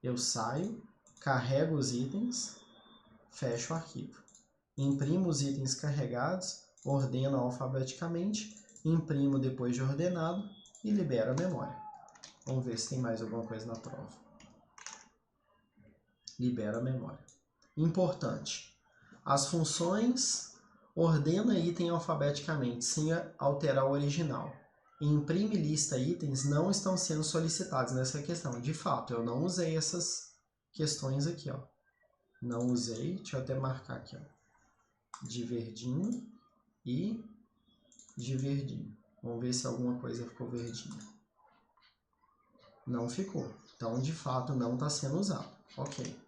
eu saio, carrego os itens, fecho o arquivo. Imprimo os itens carregados, ordeno alfabeticamente, imprimo depois de ordenado e libero a memória. Vamos ver se tem mais alguma coisa na prova. Libera a memória. Importante. As funções ordena item alfabeticamente sem alterar o original. Imprime lista itens não estão sendo solicitados nessa questão. De fato, eu não usei essas questões aqui, ó. Não usei, deixa eu até marcar aqui, ó. De verdinho e de verdinho. Vamos ver se alguma coisa ficou verdinha. Não ficou. Então, de fato, não está sendo usado. Ok.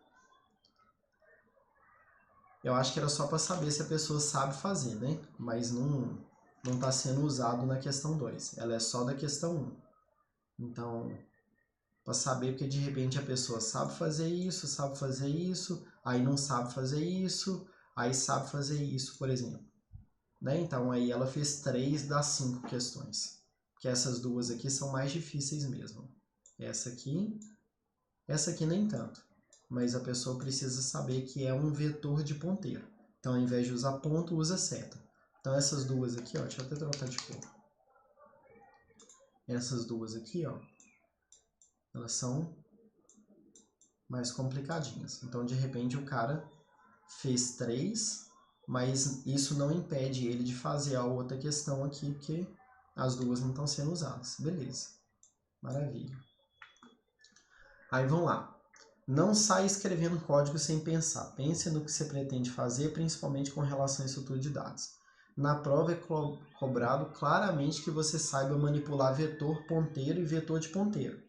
Eu acho que era só para saber se a pessoa sabe fazer, né? Mas não está sendo usado na questão 2. Ela é só da questão 1. Então, para saber, porque de repente a pessoa sabe fazer isso, aí não sabe fazer isso, aí sabe fazer isso, por exemplo. Né? Então, aí ela fez 3 das 5 questões. Porque essas duas aqui são mais difíceis mesmo. Essa aqui nem tanto. Mas a pessoa precisa saber que é um vetor de ponteiro. Então, ao invés de usar ponto, usa seta. Então, essas duas aqui, ó, deixa eu até trocar de cor. Essas duas aqui, ó, elas são mais complicadinhas. Então, de repente, o cara fez 3, mas isso não impede ele de fazer a outra questão aqui, porque as duas não estão sendo usadas. Beleza. Maravilha. Aí, vamos lá. Não saia escrevendo código sem pensar. Pense no que você pretende fazer, principalmente com relação à estrutura de dados. Na prova é cobrado claramente que você saiba manipular vetor, ponteiro e vetor de ponteiro.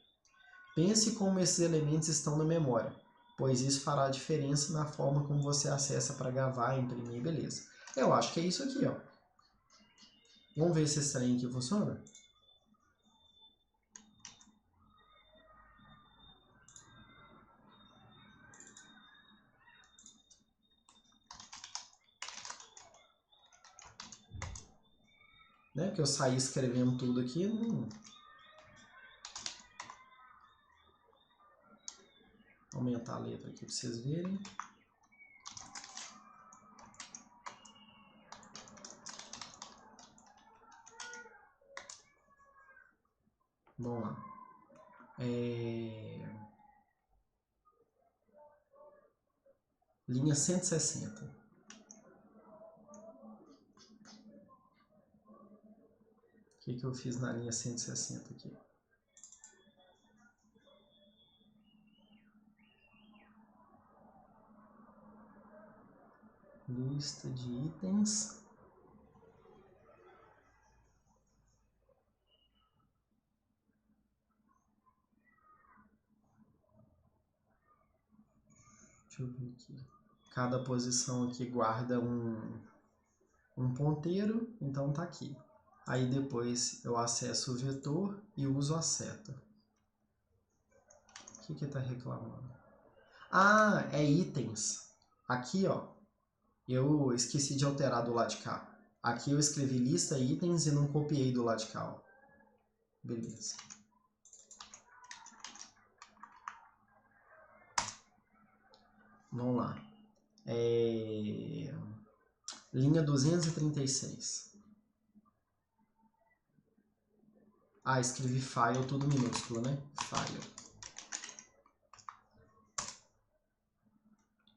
Pense como esses elementos estão na memória, pois isso fará diferença na forma como você acessa para gravar, imprimir, beleza. Eu acho que é isso aqui, ó. Vamos ver se esse trem aqui funciona? Né? Porque eu saí escrevendo tudo aqui, não... Vou aumentar a letra aqui para vocês verem. Vamos lá. Linha 160. O que eu fiz na linha 160 aqui? Lista de itens. Deixa eu ver aqui. Cada posição aqui guarda um ponteiro, então tá aqui. Aí depois eu acesso o vetor e uso a seta. O que tá reclamando? Ah, é itens. Aqui, ó, eu esqueci de alterar do lado de cá. Aqui eu escrevi lista itens e não copiei do lado de cá, ó. Beleza. Vamos lá. Linha 236. Ah, escrevi file tudo minúsculo, né? File.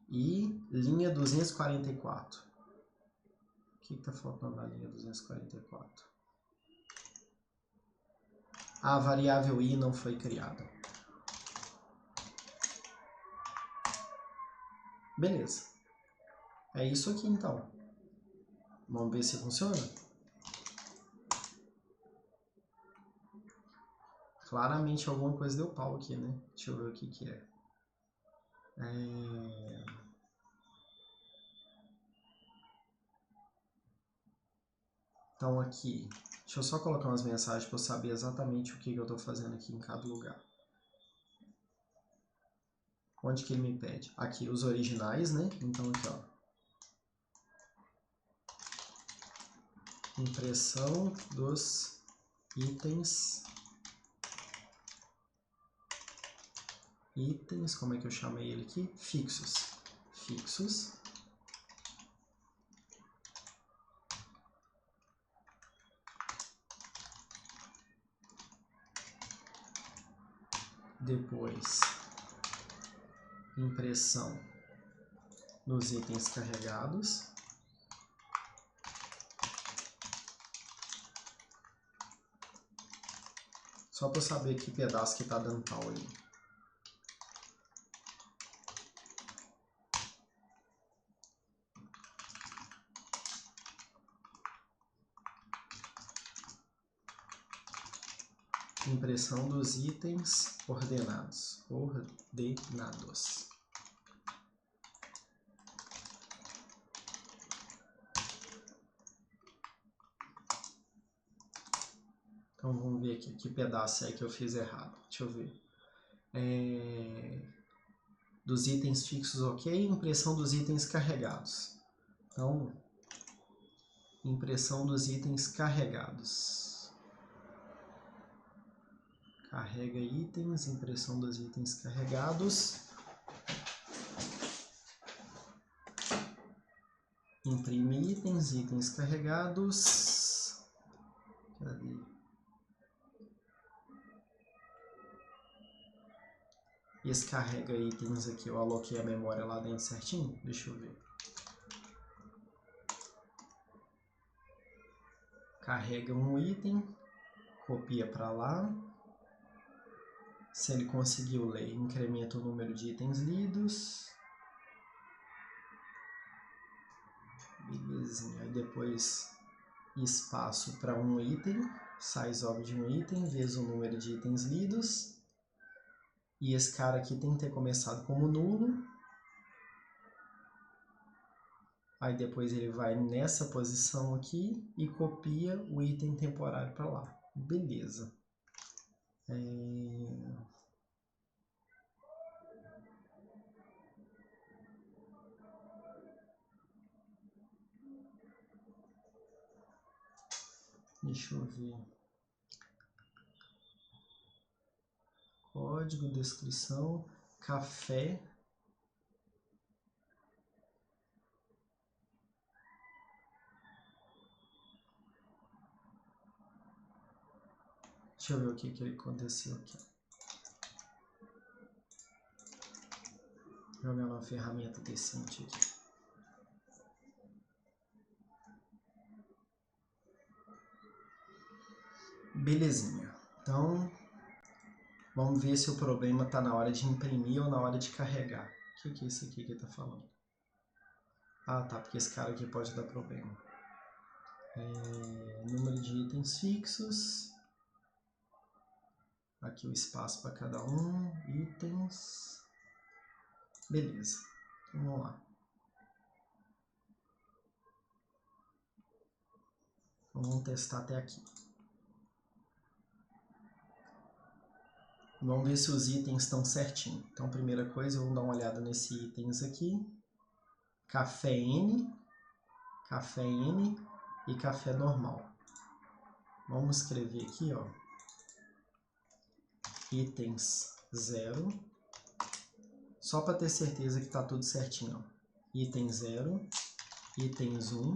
E linha 244. O que está faltando na linha 244? A variável i não foi criada. Beleza. É isso aqui, então. Vamos ver se funciona? Claramente alguma coisa deu pau aqui, né? Deixa eu ver o que é. Então aqui, deixa eu só colocar umas mensagens para eu saber exatamente o que eu estou fazendo aqui em cada lugar. Onde que ele me pede? Aqui, os originais, né? Então aqui, ó. Impressão dos itens. Itens, como é que eu chamei ele aqui? Fixos. Fixos. Depois, impressão nos itens carregados. Só para eu saber que pedaço que está dando pau aí. Impressão dos itens ordenados. Ordenados. Então vamos ver aqui que pedaço é que eu fiz errado. Deixa eu ver. Dos itens fixos, ok. Impressão dos itens carregados. Então, impressão dos itens carregados. Carrega itens, impressão dos itens carregados. Imprime itens, itens carregados. Cadê? Esse carrega itens aqui, eu aloquei a memória lá dentro certinho? Deixa eu ver. Carrega um item, copia para lá. Se ele conseguiu ler, incrementa o número de itens lidos. Belezinha. Aí depois espaço para um item, sizeOf de um item, vezes o número de itens lidos. E esse cara aqui tem que ter começado como nulo. Aí depois ele vai nessa posição aqui e copia o item temporário para lá. Beleza. Deixa eu ver. Código, descrição, café. Deixa eu ver o que aconteceu aqui. Jogar uma ferramenta decente aqui. Belezinha. Então, vamos ver se o problema está na hora de imprimir ou na hora de carregar. O que é isso aqui que ele está falando? Ah, tá, porque esse cara aqui pode dar problema. Número de itens fixos. Aqui o espaço para cada um. Itens. Beleza. Então, vamos lá. Então, vamos testar até aqui. Vamos ver se os itens estão certinho. Então, primeira coisa, vamos dar uma olhada nesse itens aqui. Café N e café normal. Vamos escrever aqui, ó. Itens 0. Só para ter certeza que está tudo certinho, ó. Item 0, itens 1.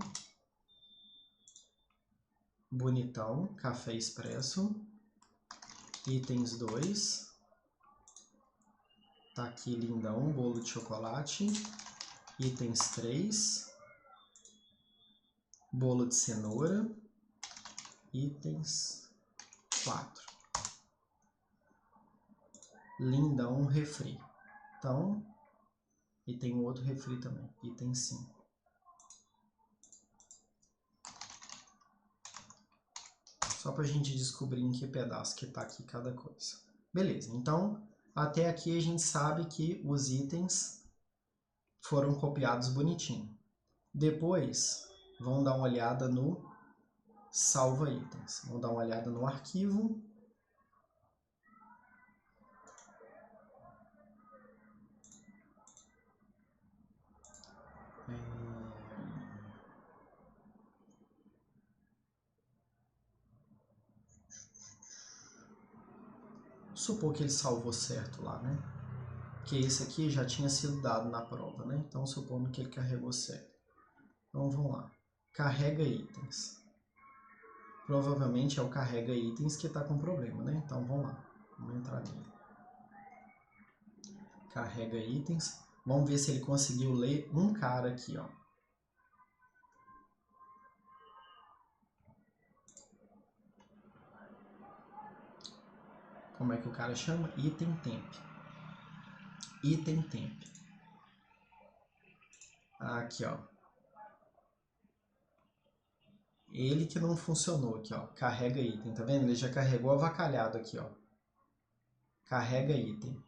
Bonitão, café expresso. Itens 2. Tá aqui lindão, bolo de chocolate. Itens 3. Bolo de cenoura. Itens 4. Lindão, refri. Então, e tem um outro refri também. Item 5. Só para a gente descobrir em que pedaço que está aqui cada coisa. Beleza, então até aqui a gente sabe que os itens foram copiados bonitinho. Depois, vamos dar uma olhada no salva itens. Vamos dar uma olhada no arquivo. Supor que ele salvou certo lá, né? Que esse aqui já tinha sido dado na prova, né? Então, supondo que ele carregou certo. Então, vamos lá. Carrega itens. Provavelmente é o carrega itens que está com problema, né? Então, vamos lá. Vamos entrar nele. Carrega itens. Vamos ver se ele conseguiu ler um cara aqui, ó. Como é que o cara chama? Item temp. Item temp. Aqui, ó. Ele que não funcionou aqui, ó. Carrega item, tá vendo? Ele já carregou avacalhado aqui, ó. Carrega item.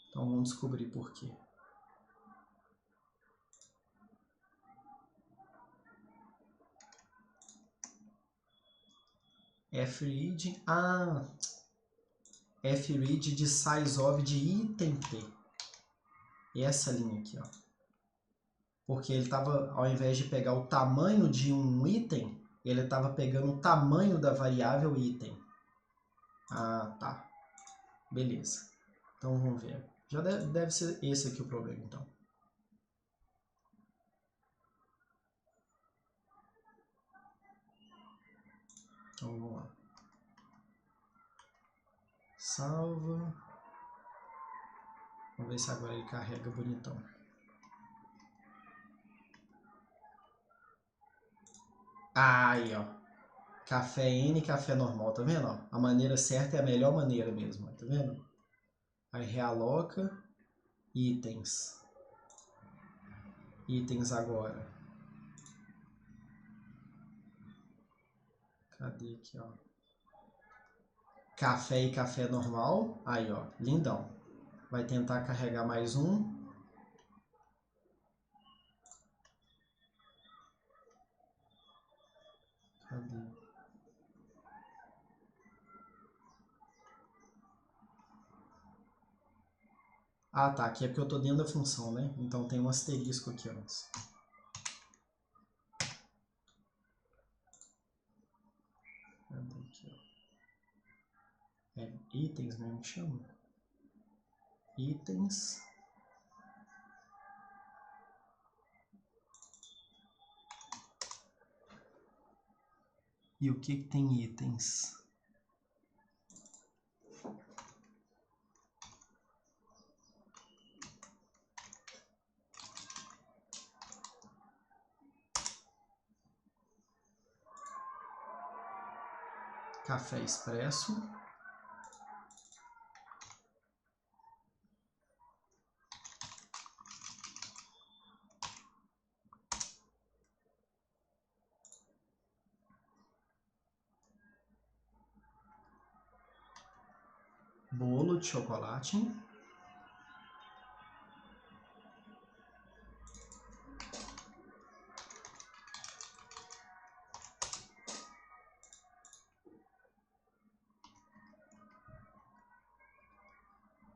Então vamos descobrir por quê. fread. fread de size of de item t. Essa linha aqui, ó. Porque ele estava, ao invés de pegar o tamanho de um item, ele estava pegando o tamanho da variável item. Ah, tá. Beleza. Então vamos ver. Já deve ser esse aqui o problema, então. Então vamos lá. Salva. Vamos ver se agora ele carrega bonitão. Aí, ó. Café N, café normal, tá vendo? Ó? A maneira certa é a melhor maneira mesmo, tá vendo? Aí realoca itens. Itens agora. Cadê aqui, ó? Café e café normal. Aí, ó. Lindão. Vai tentar carregar mais um. Cadê? Ah, tá. Aqui é porque eu tô dentro da função, né? Então tem um asterisco aqui antes. Cadê aqui, ó? É itens mesmo que chama? Itens. E o que tem itens? Café expresso. Bolo de chocolate.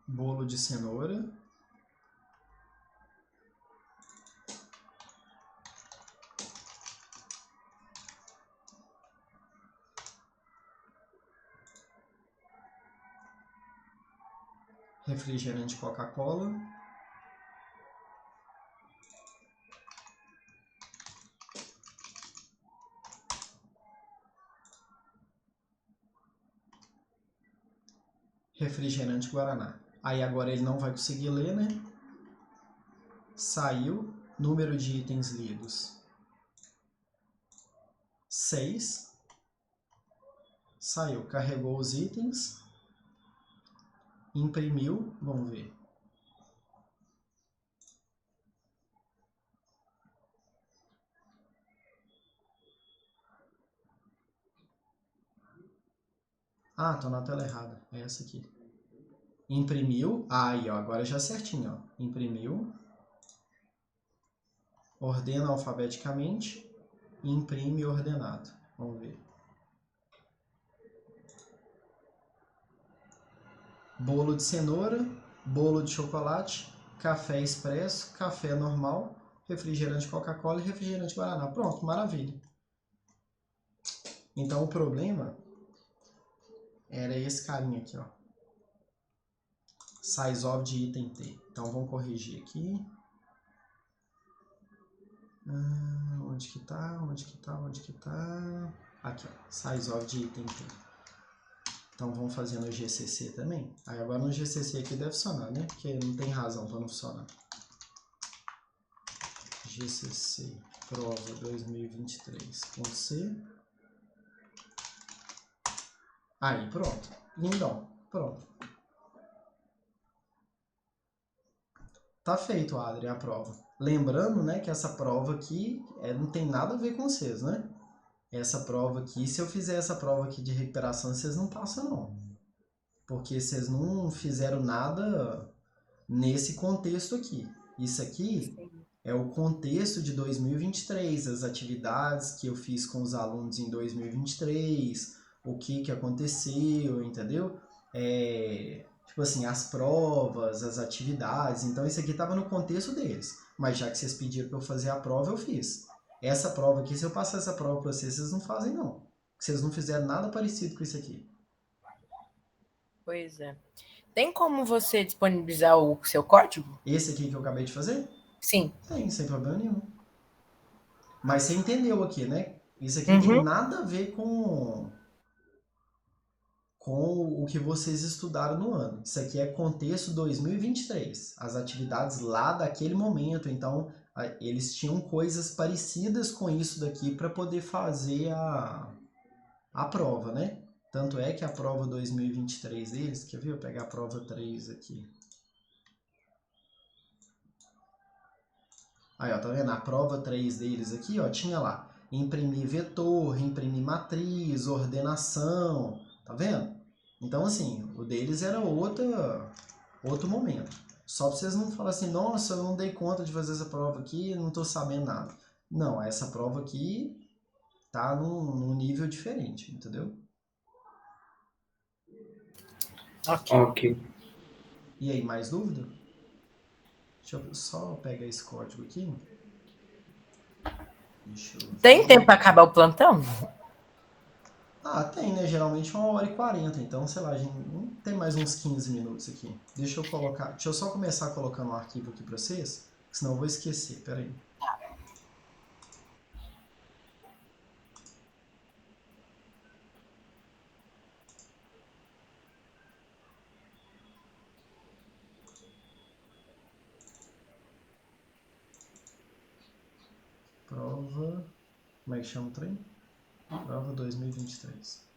Bolo de cenoura. Refrigerante Coca-Cola. Refrigerante Guaraná. Aí agora ele não vai conseguir ler, né? Saiu. Número de itens lidos. 6. Saiu. Carregou os itens. Imprimiu. Vamos ver. Ah, tô na tela errada. É essa aqui. Imprimiu. Aí, ó. Agora já certinho, ó. Imprimiu. ordena alfabeticamente e imprime ordenado. Vamos ver. Bolo de cenoura, bolo de chocolate, café expresso, café normal, refrigerante Coca-Cola e refrigerante Guaraná. Pronto, maravilha. Então o problema era esse carinha aqui, ó. Size of de item T. Então vamos corrigir aqui. Onde que tá? Aqui, ó. Size of de item T. Então vamos fazer no GCC também. Aí agora no GCC aqui deve funcionar, né? Porque não tem razão para não funcionar. GCC prova 2023.c. Aí, pronto. Lindão. Pronto. Tá feito, Adri, a prova. Lembrando, né, que essa prova aqui não tem nada a ver com vocês, né? Essa prova aqui, se eu fizer essa prova aqui de recuperação, vocês não passam, não. Porque vocês não fizeram nada nesse contexto aqui. Isso aqui é o contexto de 2023, as atividades que eu fiz com os alunos em 2023, o que aconteceu, entendeu? Tipo assim, as provas, as atividades. Então, isso aqui estava no contexto deles. Mas já que vocês pediram para eu fazer a prova, eu fiz. Essa prova aqui, se eu passar essa prova para vocês, vocês não fazem, não. Vocês não fizeram nada parecido com isso aqui. Pois é. Tem como você disponibilizar o seu código? Esse aqui que eu acabei de fazer? Sim. Tem, sem problema nenhum. Mas você entendeu aqui, né? Isso aqui não tem nada a ver com o que vocês estudaram no ano. Isso aqui é contexto 2023. As atividades lá daquele momento. Então, eles tinham coisas parecidas com isso daqui para poder fazer a prova, né? Tanto é que a prova 2023 deles, quer ver? Eu pegar a prova 3 aqui. Aí, ó, tá vendo? A prova 3 deles aqui, ó, tinha lá imprimir vetor, imprimir matriz, ordenação, tá vendo? Então, assim, o deles era outro momento. Só pra vocês não falarem assim, nossa, eu não dei conta de fazer essa prova aqui, não tô sabendo nada. Não, essa prova aqui tá num nível diferente, entendeu? Ok. E aí, mais dúvida? Deixa eu só pegar esse código aqui. Tem tempo para acabar o plantão? Ah, tem, né? Geralmente 1h40, então, sei lá, a gente tem mais uns 15 minutos aqui. Deixa eu só começar colocando um arquivo aqui pra vocês, senão eu vou esquecer, peraí. Prova, como é que chama o trem? Prova 2023.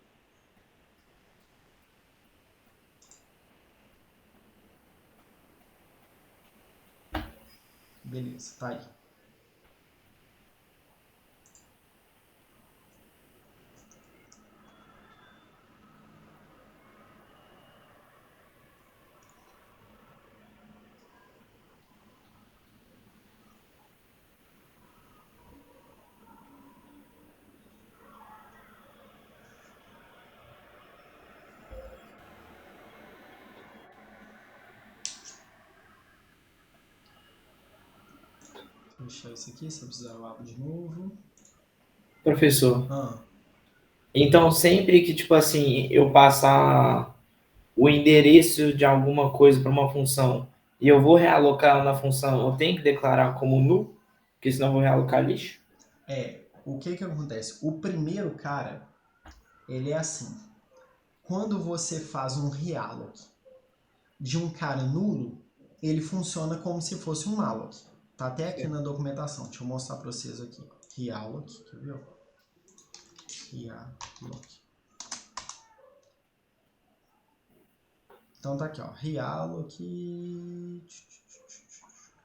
Beleza, tá aí. Vou fechar isso aqui, se eu precisar eu abro de novo. Professor, então sempre que, tipo assim, eu passar o endereço de alguma coisa para uma função e eu vou realocar ela na função, eu tenho que declarar como null, porque senão eu vou realocar lixo? O que acontece? O primeiro cara, ele é assim. Quando você faz um realloc de um cara nulo, ele funciona como se fosse um malloc. Tá até aqui na documentação. Deixa eu mostrar para vocês aqui. Realloc, quer ver? Realloc. Então tá aqui, ó. Realloc.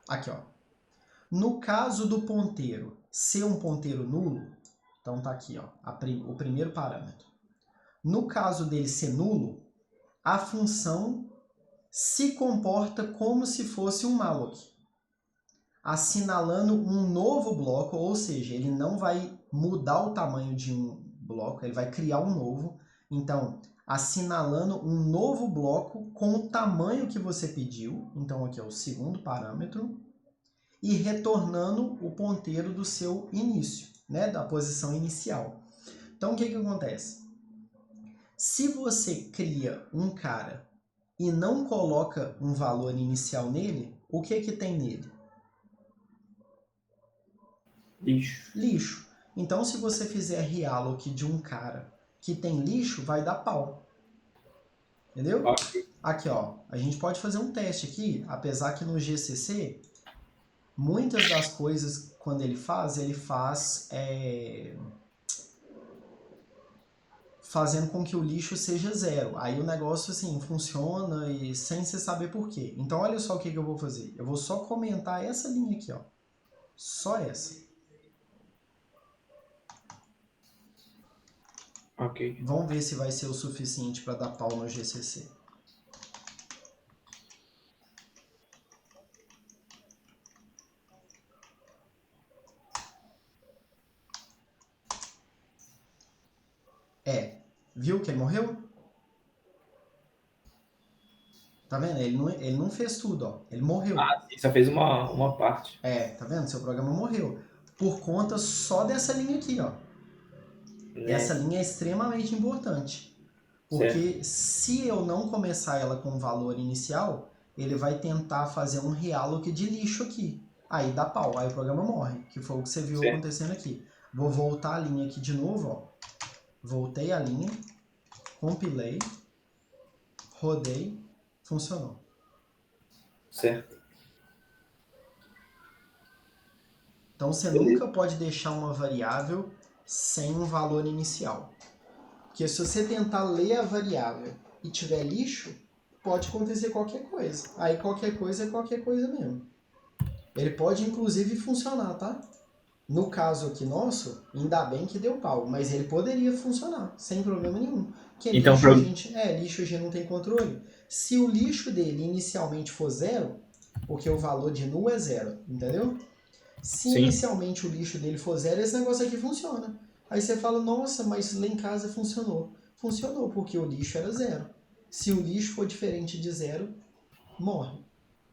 Aqui, ó. No caso do ponteiro ser um ponteiro nulo, então tá aqui, ó, o primeiro parâmetro. No caso dele ser nulo, a função se comporta como se fosse um malloc. assinalando um novo bloco, ou seja, ele não vai mudar o tamanho de um bloco, ele vai criar um novo. Então, assinalando um novo bloco com o tamanho que você pediu. Então, aqui é o segundo parâmetro. E retornando o ponteiro do seu início, né, da posição inicial. Então, o que acontece? Se você cria um cara e não coloca um valor inicial nele, o que tem nele? Lixo. Lixo. Então, se você fizer realloc de um cara que tem lixo, vai dar pau. Entendeu? Okay. Aqui, ó, a gente pode fazer um teste aqui, apesar que no GCC, muitas das coisas, quando ele faz fazendo com que o lixo seja zero. Aí o negócio, assim, funciona e sem você saber por quê. Então, olha só o que eu vou fazer. Eu vou só comentar essa linha aqui, ó. Só essa. Ok. Vamos ver se vai ser o suficiente para dar pau no GCC. Viu que ele morreu? Tá vendo? Ele não fez tudo, ó. Ele morreu. Ah, sim, só fez uma parte. Tá vendo? Seu programa morreu. Por conta só dessa linha aqui, ó. Né? Essa linha é extremamente importante. Porque se eu não começar ela com o valor inicial, ele vai tentar fazer um realloc de lixo aqui. Aí dá pau, aí o programa morre, que foi o que você viu acontecendo aqui. Vou voltar a linha aqui de novo, ó. Voltei a linha, compilei, rodei, funcionou. Certo. Então você nunca pode deixar uma variável sem um valor inicial. Porque se você tentar ler a variável e tiver lixo, pode acontecer qualquer coisa. Aí qualquer coisa é qualquer coisa mesmo. Ele pode inclusive funcionar, tá? No caso aqui nosso, ainda bem que deu pau, mas ele poderia funcionar, sem problema nenhum. Porque então, lixo a gente não tem controle. Se o lixo dele inicialmente for zero, porque o valor de null é zero, entendeu? Se inicialmente o lixo dele for zero, esse negócio aqui funciona. Aí você fala, nossa, mas lá em casa funcionou. Funcionou, porque o lixo era zero. Se o lixo for diferente de zero, morre.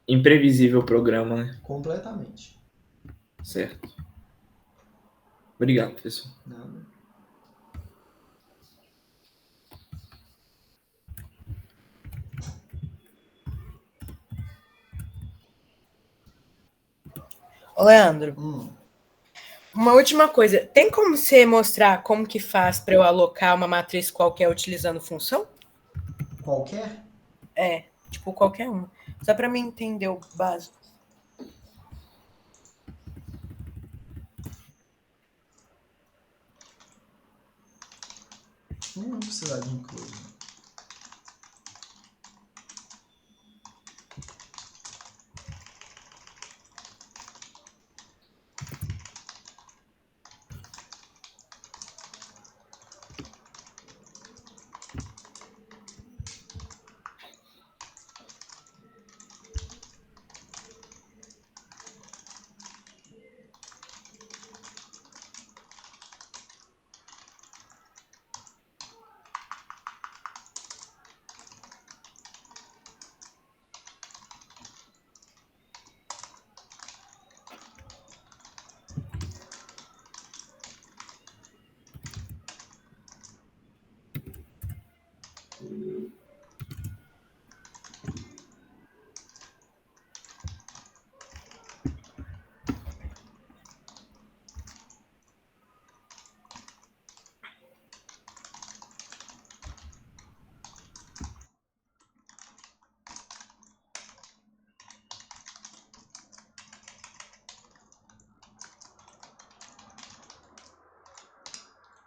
Imprevisível o programa, né? Completamente. Certo. Obrigado, professor. Nada. Ô, Leandro, uma última coisa. Tem como você mostrar como que faz para eu alocar uma matriz qualquer utilizando função? Qualquer? Tipo qualquer uma. Só para mim entender o básico. Não vai precisar de include.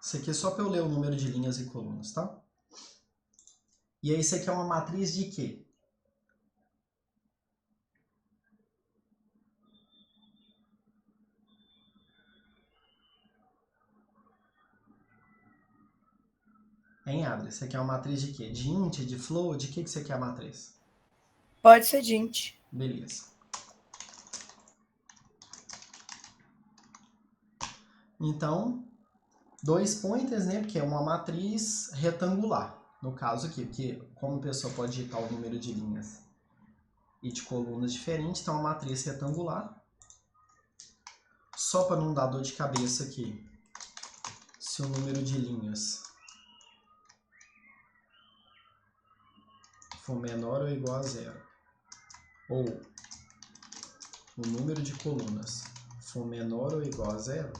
Isso aqui é só para eu ler o número de linhas e colunas, tá? E aí isso aqui é uma matriz de quê? Hein, Adri? Isso aqui é uma matriz de quê? De int, de float? De que isso aqui é a matriz? Pode ser de int. Beleza. Então, 2 pointers, né? Porque é uma matriz retangular. No caso aqui, porque como a pessoa pode digitar o número de linhas e de colunas diferentes, então é uma matriz retangular. Só para não dar dor de cabeça aqui, se o número de linhas for menor ou igual a 0, ou o número de colunas for menor ou igual a 0,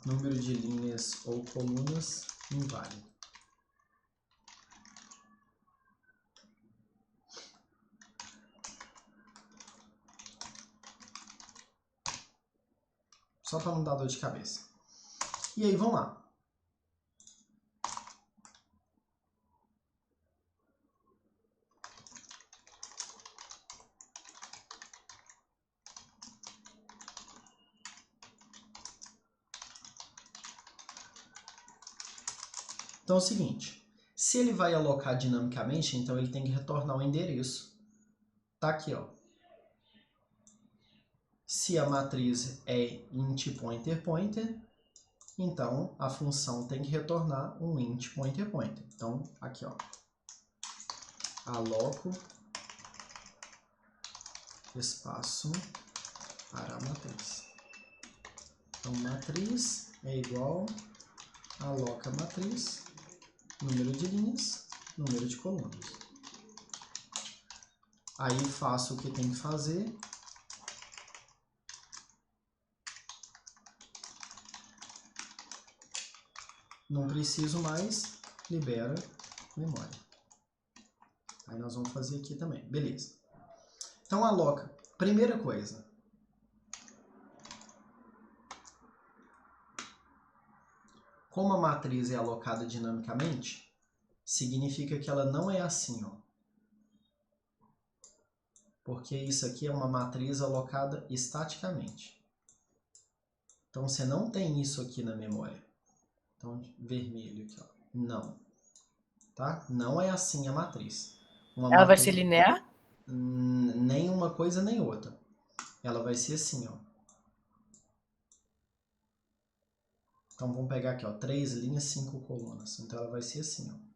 número de linhas ou colunas inválido. Só para não dar dor de cabeça. E aí, vamos lá. Então é o seguinte, se ele vai alocar dinamicamente, então ele tem que retornar o endereço. Tá aqui, ó. Se a matriz é int pointer pointer, então a função tem que retornar um int pointer pointer. Então, aqui, ó. Aloco espaço para a matriz. Então, matriz é igual aloca matriz, número de linhas, número de colunas. Aí faço o que tem que fazer. Não preciso mais, libera memória. Aí nós vamos fazer aqui também, beleza. Então aloca, primeira coisa. Como a matriz é alocada dinamicamente, significa que ela não é assim, ó. Porque isso aqui é uma matriz alocada estaticamente. Então você não tem isso aqui na memória. Então, vermelho aqui, ó. Não. Tá? Não é assim a matriz. Ela vai ser linear? Nem uma coisa nem outra. Ela vai ser assim, ó. Então vamos pegar aqui, ó, 3 linhas, 5 colunas. Então ela vai ser assim, ó.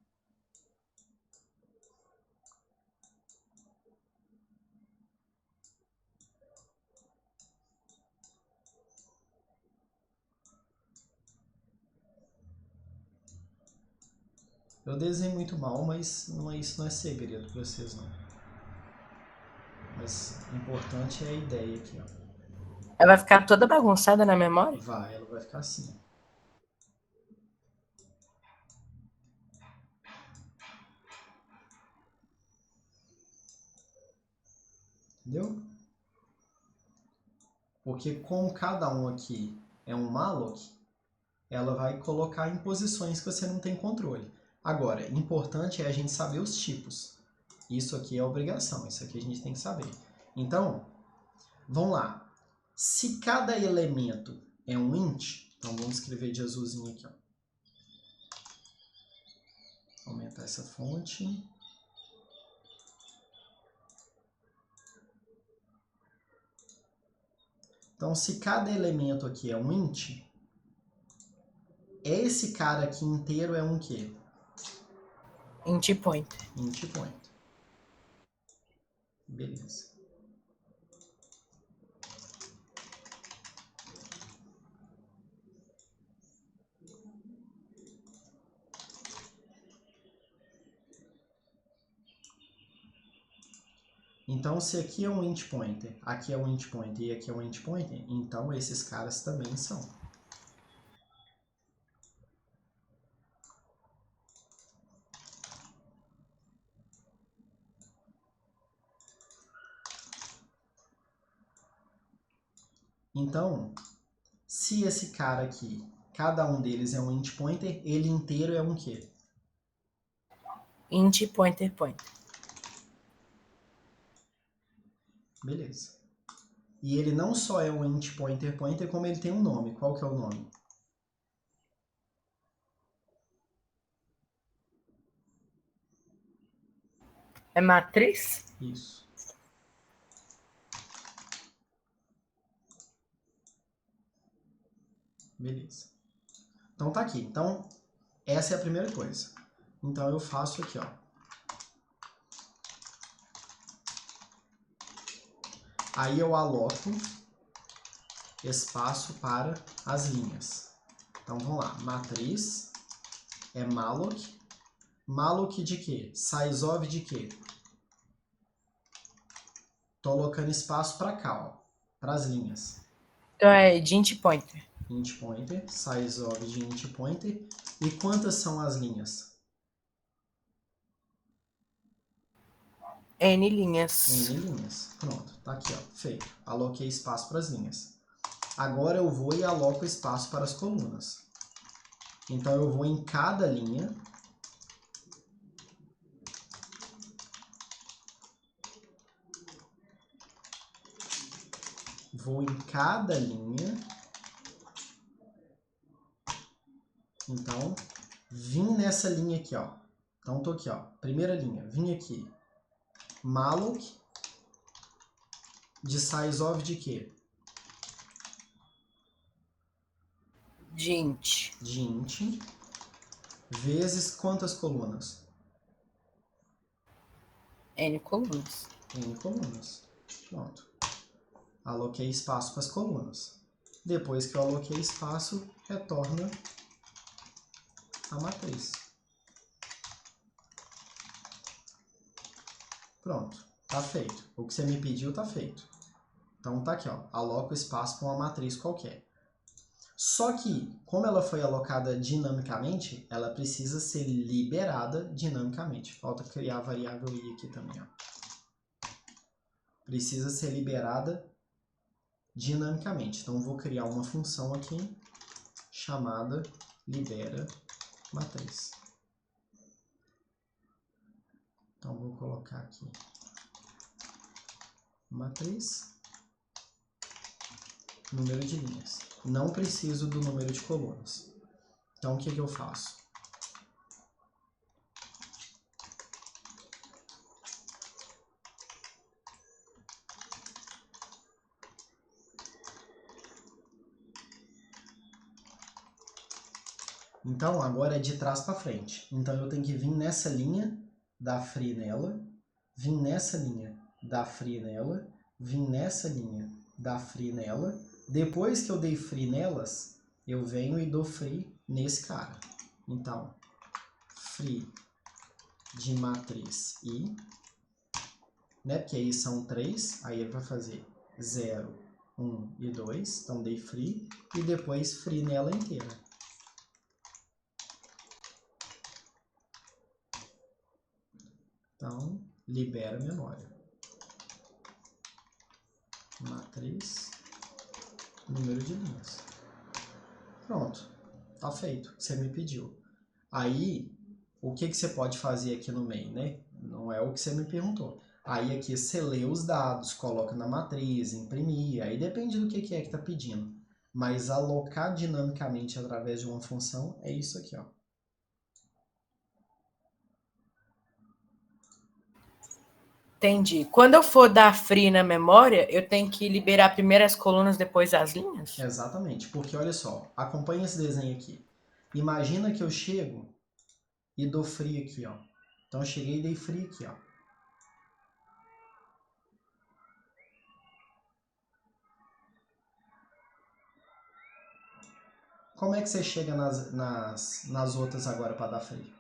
Eu desenho muito mal, mas isso não é segredo para vocês não. Mas o importante é a ideia aqui, ó. Ela vai ficar toda bagunçada na memória? Ela vai ficar assim. Entendeu? Porque como cada um aqui é um malloc, ela vai colocar em posições que você não tem controle. Agora, importante é a gente saber os tipos. Isso aqui é obrigação, isso aqui a gente tem que saber. Então, vamos lá. Se cada elemento é um int, então vamos escrever de azulzinho aqui, ó. Aumentar essa fonte. Então, se cada elemento aqui é um int, esse cara aqui inteiro é um quê? Int pointer. Int pointer. Beleza. Então, se aqui é um int pointer, aqui é um int pointer e aqui é um int pointer, então esses caras também são. Então, se esse cara aqui, cada um deles é um int pointer, ele inteiro é um quê? Int pointer pointer. Beleza. E ele não só é um int pointer pointer, como ele tem um nome. Qual que é o nome? É matriz? Isso. Beleza. Então tá aqui. Então, essa é a primeira coisa. Então eu faço aqui, ó. Aí eu aloco espaço para as linhas. Então vamos lá. Matriz é malloc. Malloc de quê? Sizeof de quê? Tô alocando espaço para cá, ó. Para as linhas. Então é de int pointer. Int pointer, sizeof de int pointer. E quantas são as linhas? N linhas. N linhas. Pronto, tá aqui, ó. Feito. Aloquei espaço para as linhas. Agora eu vou e aloco espaço para as colunas. Então eu vou em cada linha. Vou em cada linha. Então, vim nessa linha aqui, ó. Então, tô aqui, ó. Primeira linha. Vim aqui. Malloc de sizeof de quê? De int. De int. Vezes quantas colunas? N colunas. N colunas. Pronto. Aloquei espaço para as colunas. Depois que eu aloquei espaço, retorna a matriz. Pronto, tá feito. O que você me pediu tá feito. Então tá aqui, ó. Aloco espaço para uma matriz qualquer. Só que, como ela foi alocada dinamicamente, ela precisa ser liberada dinamicamente. Falta criar a variável i aqui também, ó. Precisa ser liberada dinamicamente. Então, vou criar uma função aqui chamada libera matriz. Então, vou colocar aqui matriz, número de linhas. Não preciso do número de colunas. Então, o que eu faço? Então, agora é de trás para frente. Então, eu tenho que vir nessa linha, dar free nela, vir nessa linha, dar free nela, vir nessa linha, dar free nela. Depois que eu dei free nelas, eu venho e dou free nesse cara. Então, free de matriz i, né? Porque aí são 3, aí ele vai fazer 0, 1 e 2. Então, dei free e depois free nela inteira. Então, libera a memória. Matriz, número de linhas. Pronto, tá feito. Você me pediu. Aí, o que você pode fazer aqui no meio, né? Não é o que você me perguntou. Aí aqui você lê os dados, coloca na matriz, imprimir, aí depende do que é que tá pedindo. Mas alocar dinamicamente através de uma função é isso aqui, ó. Entendi. Quando eu for dar free na memória, eu tenho que liberar primeiro as colunas, depois as linhas? Exatamente, porque olha só, acompanha esse desenho aqui. Imagina que eu chego e dou free aqui, ó. Então eu cheguei e dei free aqui, ó. Como é que você chega nas outras agora para dar free?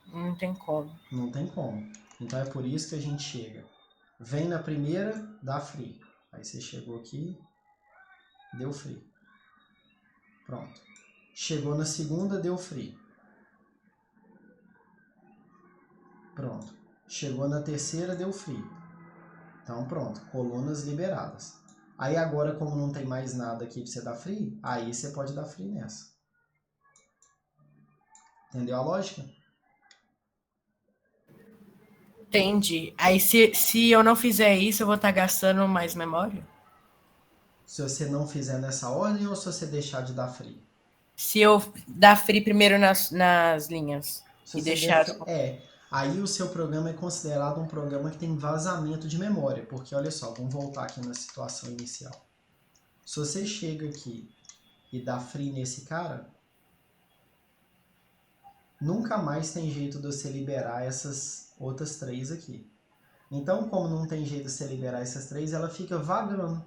Não tem como. Não tem como. Então é por isso que a gente chega. Vem na primeira, dá free. Aí você chegou aqui, deu free. Pronto. Chegou na segunda, deu free. Pronto. Chegou na terceira, deu free. Então pronto, colunas liberadas. Aí agora, como não tem mais nada aqui para você dar free, aí você pode dar free nessa. Entendeu a lógica? Entendi. Aí se eu não fizer isso, eu vou estar gastando mais memória? Se você não fizer nessa ordem ou se você deixar de dar free? Se eu dar free primeiro nas linhas Se e você deixar... aí o seu programa é considerado um programa que tem vazamento de memória, porque olha só, vamos voltar aqui na situação inicial. Se você chega aqui e dar free nesse cara, nunca mais tem jeito de você liberar essas outras 3 aqui. Então, como não tem jeito de você liberar essas 3, ela fica vagando.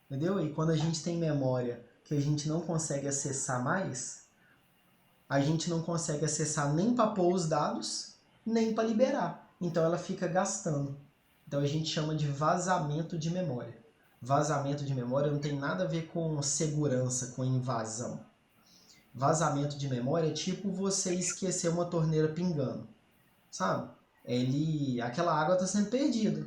Entendeu? E quando a gente tem memória que a gente não consegue acessar mais, a gente não consegue acessar nem para pôr os dados, nem para liberar. Então ela fica gastando. Então a gente chama de vazamento de memória. Vazamento de memória não tem nada a ver com segurança, com invasão. Vazamento de memória é tipo você esquecer uma torneira pingando, sabe? Aquela água está sendo perdida.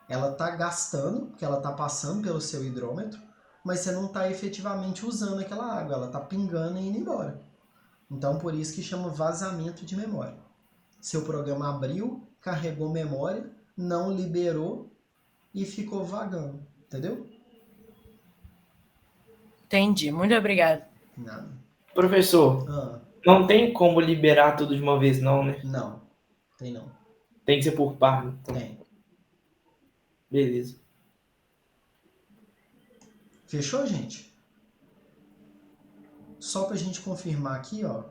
Ela está gastando, porque ela está passando pelo seu hidrômetro, mas você não está efetivamente usando aquela água, ela está pingando e indo embora. Então, por isso que chama vazamento de memória. Seu programa abriu, carregou memória, não liberou e ficou vagando. Entendeu? Entendi. Muito obrigado. Nada. Professor, não tem como liberar tudo de uma vez, não, né? Não, tem não. Tem que ser por par, então. Tem. Beleza. Fechou, gente? Só pra gente confirmar aqui, ó.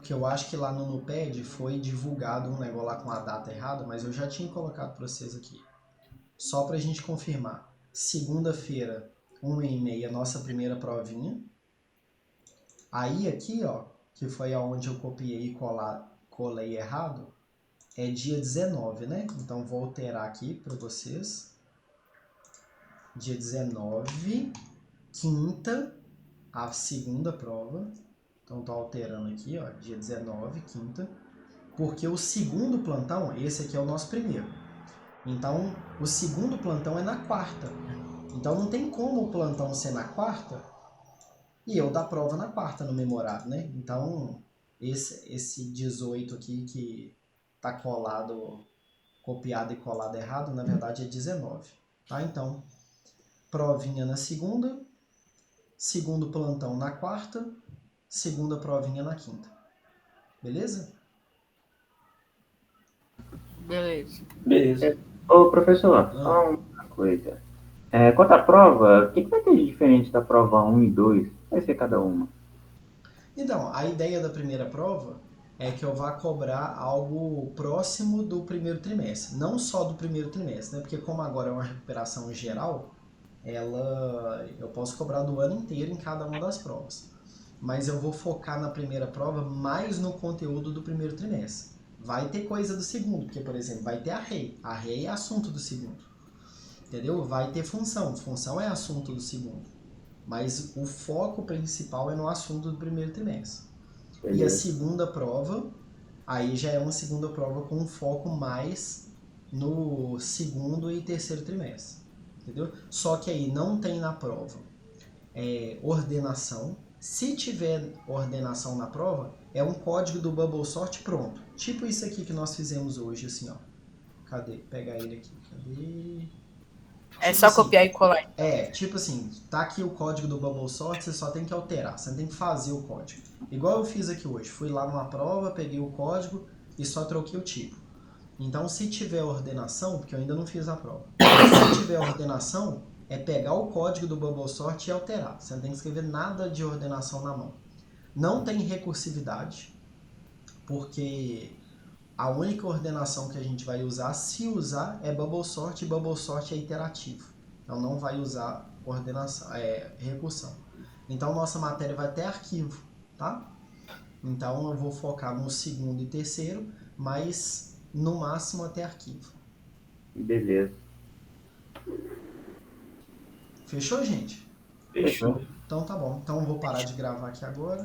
Que eu acho que lá no Nupad foi divulgado um negócio lá com a data errada, mas eu já tinha colocado pra vocês aqui. Só pra gente confirmar. Segunda-feira, 1h30, nossa primeira provinha. Aí aqui, ó, que foi aonde eu copiei e colei errado, é dia 19, né? Então vou alterar aqui para vocês. Dia 19, quinta, a segunda prova. Então tô alterando aqui, ó, dia 19, quinta. Porque o segundo plantão, esse aqui é o nosso primeiro. Então o segundo plantão é na quarta. Então não tem como o plantão ser na quarta e eu dar prova na quarta no memorado, né? Então esse 18 aqui que tá copiado e colado errado, na verdade é 19, tá? Então, provinha na segunda, segundo plantão na quarta, segunda provinha na quinta. Beleza? Beleza. Ô, professor, só uma coisa. Quanto à prova, o que vai ter de diferente da prova 1 e 2? Vai ser cada uma. Então, a ideia da primeira prova é que eu vá cobrar algo próximo do primeiro trimestre. Não só do primeiro trimestre, né? Porque como agora é uma recuperação geral, eu posso cobrar do ano inteiro em cada uma das provas. Mas eu vou focar na primeira prova mais no conteúdo do primeiro trimestre. Vai ter coisa do segundo, porque, por exemplo, vai ter array. Array é assunto do segundo. Entendeu? Vai ter função. Função é assunto do segundo. Mas o foco principal é no assunto do primeiro trimestre. Beleza. E a segunda prova, aí já é uma segunda prova com um foco mais no segundo e terceiro trimestre. Entendeu? Só que aí não tem na prova ordenação. Se tiver ordenação na prova, é um código do Bubble Sort pronto. Tipo isso aqui que nós fizemos hoje, assim, ó. Cadê? Pegar ele aqui. Cadê? É só assim, copiar e colar. Tipo assim, tá aqui o código do Bubble Sort, você só tem que alterar, você não tem que fazer o código. Igual eu fiz aqui hoje, fui lá numa prova, peguei o código e só troquei o tipo. Então, se tiver ordenação, porque eu ainda não fiz a prova, se tiver ordenação, é pegar o código do Bubble Sort e alterar. Você não tem que escrever nada de ordenação na mão. Não tem recursividade, porque a única ordenação que a gente vai usar, se usar, é Bubble Sort, e Bubble Sort é iterativo. Então não vai usar ordenação, recursão. Então nossa matéria vai ter arquivo, tá? Então eu vou focar no segundo e terceiro, mas no máximo até arquivo. Beleza. Fechou, gente? Fechou. Então tá bom. Então eu vou parar de gravar aqui agora.